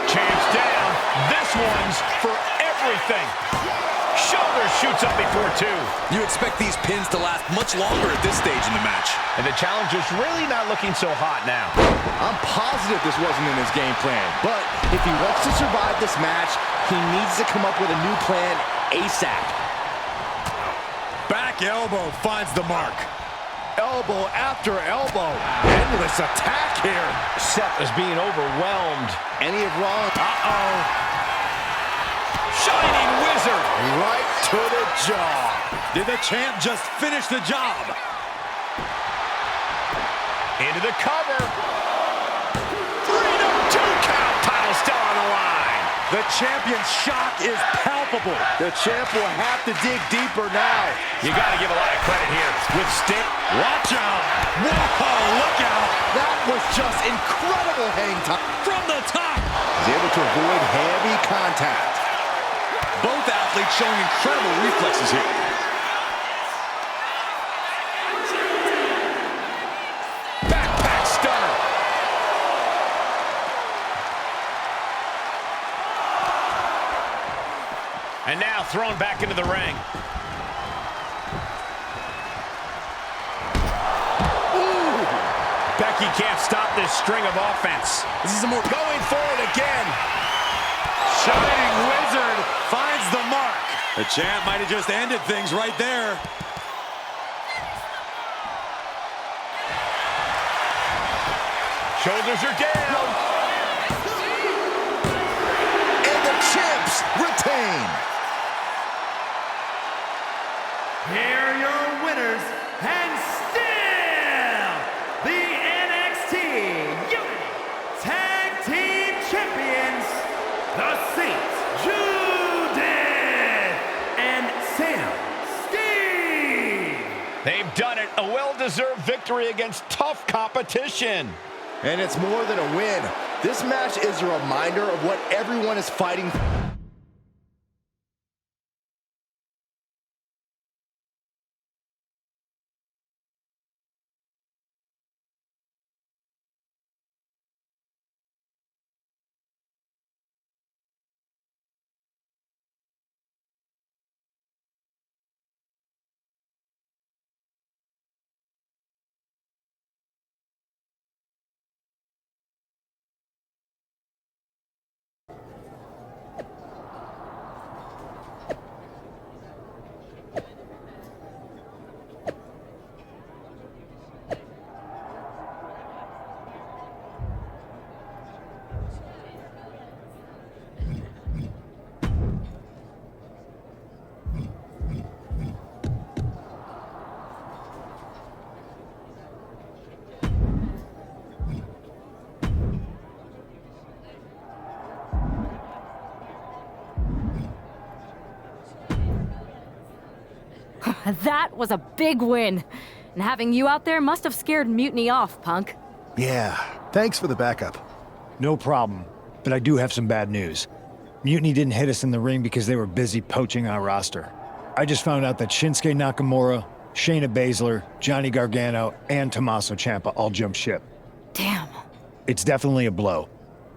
Champ's down. This one's for everything. Shoulder shoots up before two. You expect these pins to last much longer at this stage in the match. And the challenger's really not looking so hot now. I'm positive this wasn't in his game plan, but if he wants to survive this match, he needs to come up with a new plan ASAP. Back elbow finds the mark. Elbow after elbow. Endless attack here. Seth is being overwhelmed. Any of Raw. Uh-oh. Shining Wizard. Right to the jaw. Did the champ just finish the job? Into the cover. 3-2 count. Title still on the line. The champion's shock is palpable. The champ will have to dig deeper now. You got to give a lot of credit here. With stick. Watch out. Whoa, look out. That was just incredible hang time. From the top. He's able to avoid heavy contact. Both athletes showing incredible reflexes here. Backpack stunner. And now thrown back into the ring. Ooh. Becky can't stop this string of offense. This is a more going for it again. Shining Wizard finds the mark. The champ might have just ended things right there. Shoulders are down. And the champs retain. Here are your winners, and still the NXT Unity Tag Team Champions, the Saints, Judith and Sam Steve. They've done it. A well-deserved victory against tough competition. And it's more than a win. This match is a reminder of what everyone is fighting for. That was a big win. And having you out there must have scared Mutiny off, Punk. Yeah, thanks for the backup. No problem, but I do have some bad news. Mutiny didn't hit us in the ring because they were busy poaching our roster. I just found out that Shinsuke Nakamura, Shayna Baszler, Johnny Gargano, and Tommaso Ciampa all jumped ship. Damn. It's definitely a blow.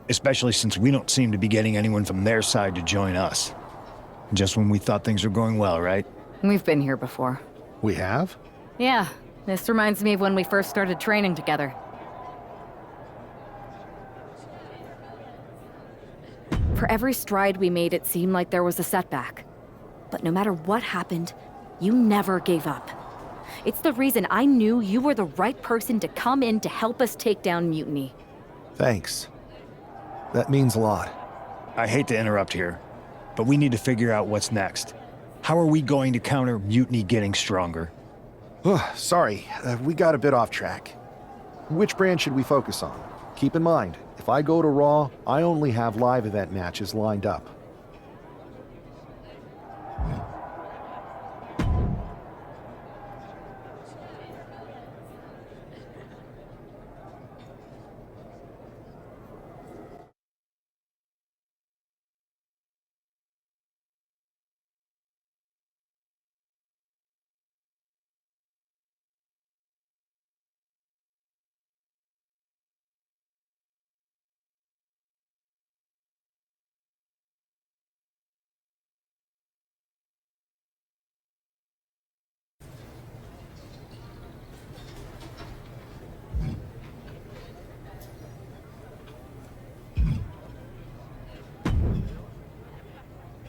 especially since we don't seem to be getting anyone from their side to join us. Just when we thought things were going well, right? We've been here before. We have? Yeah, this reminds me of when we first started training together. For every stride we made, it seemed like there was a setback. But no matter what happened, you never gave up. It's the reason I knew you were the right person to come in to help us take down Mutiny. Thanks. That means a lot. I hate to interrupt here, but we need to figure out what's next. How are we going to counter Mutiny getting stronger? Sorry, we got a bit off track. Which brand should we focus on? Keep in mind, if I go to Raw, I only have live event matches lined up.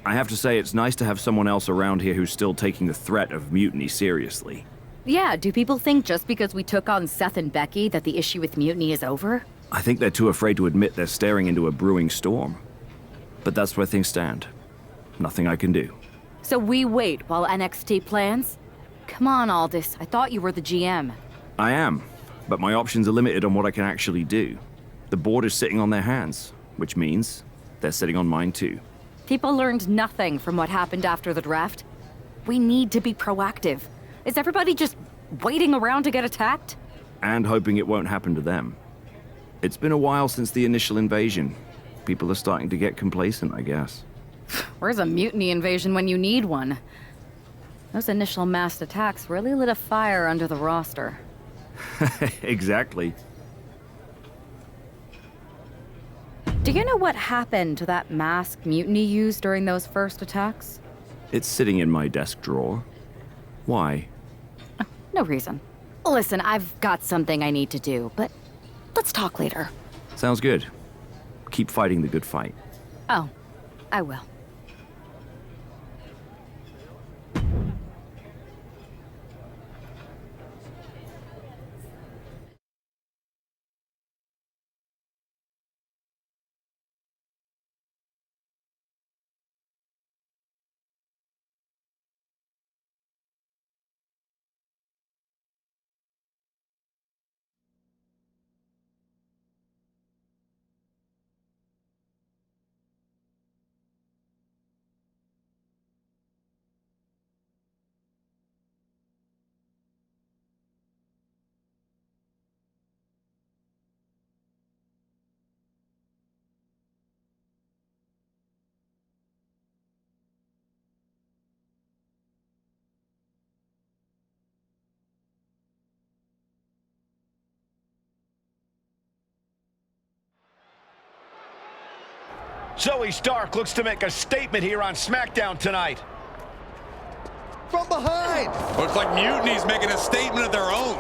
I have to say, it's nice to have someone else around here who's still taking the threat of mutiny seriously. Yeah, do people think just because we took on Seth and Becky that the issue with Mutiny is over? I think they're too afraid to admit they're staring into a brewing storm. But that's where things stand. Nothing I can do. So we wait while NXT plans? Come on, Aldous, I thought you were the GM. I am, but my options are limited on what I can actually do. The board is sitting on their hands, which means they're sitting on mine too. People learned nothing from what happened after the draft. We need to be proactive. Is everybody just waiting around to get attacked? And hoping it won't happen to them. It's been a while since the initial invasion. People are starting to get complacent, I guess. Where's a mutiny invasion when you need one? Those initial massed attacks really lit a fire under the roster. Exactly. Do you know what happened to that mask Mutiny used during those first attacks? It's sitting in my desk drawer. Why? No reason. Listen, I've got something I need to do, but let's talk later. Sounds good. Keep fighting the good fight. Oh, I will. Zoey Stark looks to make a statement here on SmackDown tonight. From behind! Looks like Mutiny's making a statement of their own.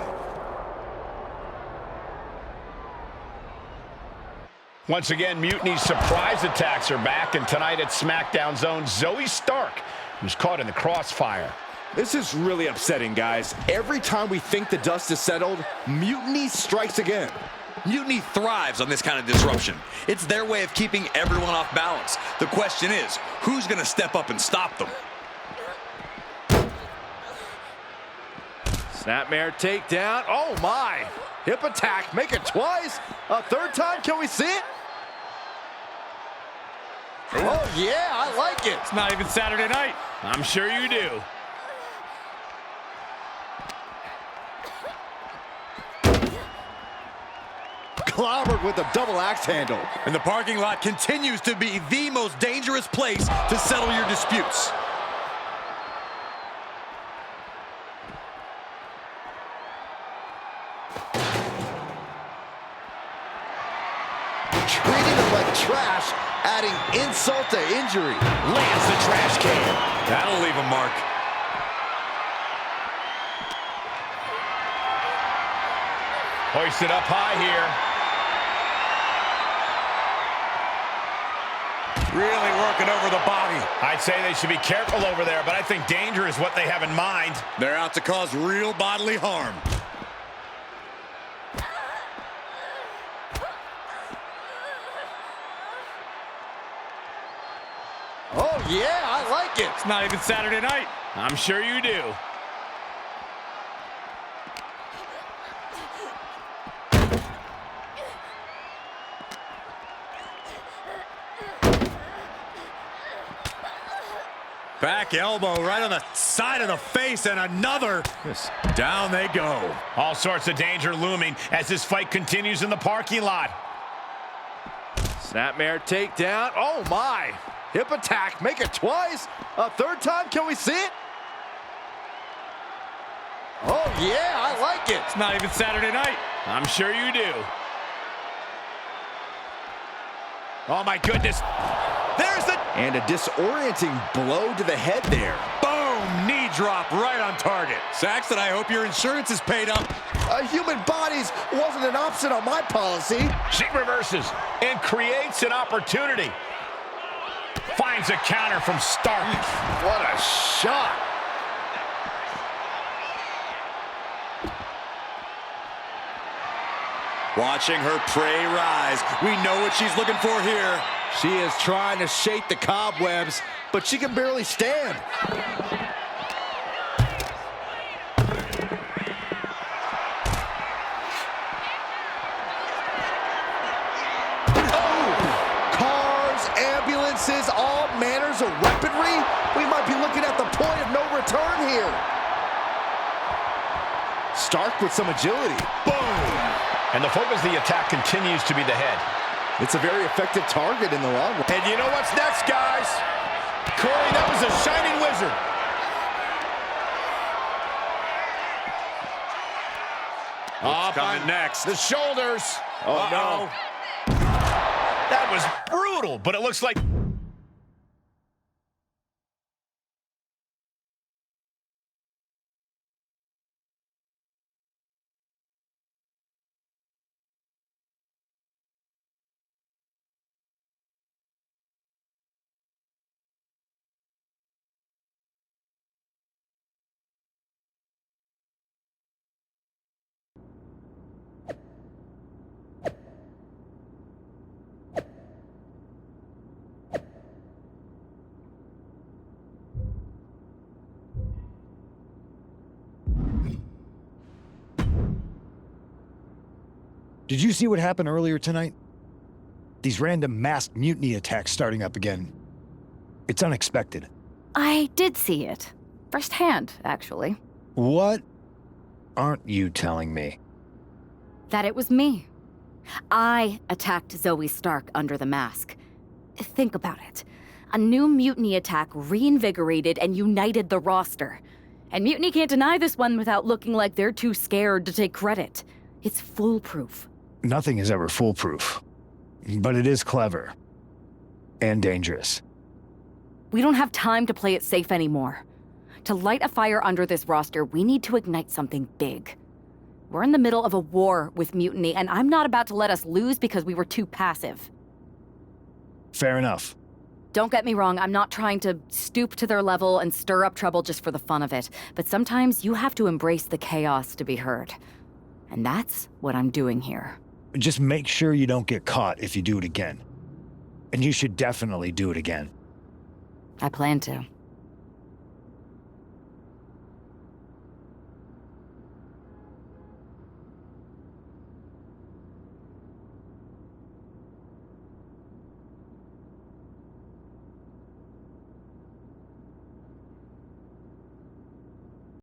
Once again, Mutiny's surprise attacks are back, and tonight at SmackDown's own Zoey Stark, who's caught in the crossfire. This is really upsetting, guys. Every time we think the dust is settled, Mutiny strikes again. Mutiny thrives on this kind of disruption. It's their way of keeping everyone off balance. The question is, who's going to step up and stop them? Snapmare takedown. Oh, my. Hip attack. Make it twice. A third time. Can we see it? Oh, yeah. I like it. It's not even Saturday night. I'm sure you do. Clobbered with a double axe handle. And the parking lot continues to be the most dangerous place to settle your disputes. Treating them like adding insult to injury. Lands the trash can. That'll leave a mark. Hoisted up high here. Really working over the body. I'd say they should be careful over there, but I think danger is what they have in mind. They're out to cause real bodily harm. Oh, yeah, I like it. It's not even Saturday night. I'm sure you do. Back elbow right on the side of the face, and another. Down they go. All sorts of danger looming as this fight continues in the parking lot. Snapmare takedown. Oh, my. Hip attack. Make it twice. A third time. Can we see it? Oh, yeah, I like it. It's not even Saturday night. I'm sure you do. Oh, my goodness. There's the... And a disorienting blow to the head there. Boom! Knee drop right on target. Saxton, I hope your insurance is paid up. Human bodies wasn't an option on my policy. She reverses and creates an opportunity. Finds a counter from Stark. What a shot. Watching her prey rise. We know what she's looking for here. She is trying to shake the cobwebs, but she can barely stand. Oh! Cars, ambulances, all manners of weaponry. We might be looking at the point of no return here. Stark with some agility. Boom! And the focus of the attack continues to be the head. It's a very effective target in the long run. And you know what's next, guys? Corey, that was a shining wizard. What's coming next? The shoulders. Oh, no. That was brutal, but it looks like... Did you see what happened earlier tonight? These random masked mutiny attacks starting up again. It's unexpected. I did see it. Firsthand, actually. What aren't you telling me? That it was me. I attacked Zoey Stark under the mask. Think about it. A new mutiny attack reinvigorated and united the roster. And Mutiny can't deny this one without looking like they're too scared to take credit. It's foolproof. Nothing is ever foolproof. But it is clever. And dangerous. We don't have time to play it safe anymore. To light a fire under this roster, we need to ignite something big. We're in the middle of a war with Mutiny, and I'm not about to let us lose because we were too passive. Fair enough. Don't get me wrong, I'm not trying to stoop to their level and stir up trouble just for the fun of it, but sometimes you have to embrace the chaos to be heard. And that's what I'm doing here. Just make sure you don't get caught if you do it again. And you should definitely do it again. I plan to.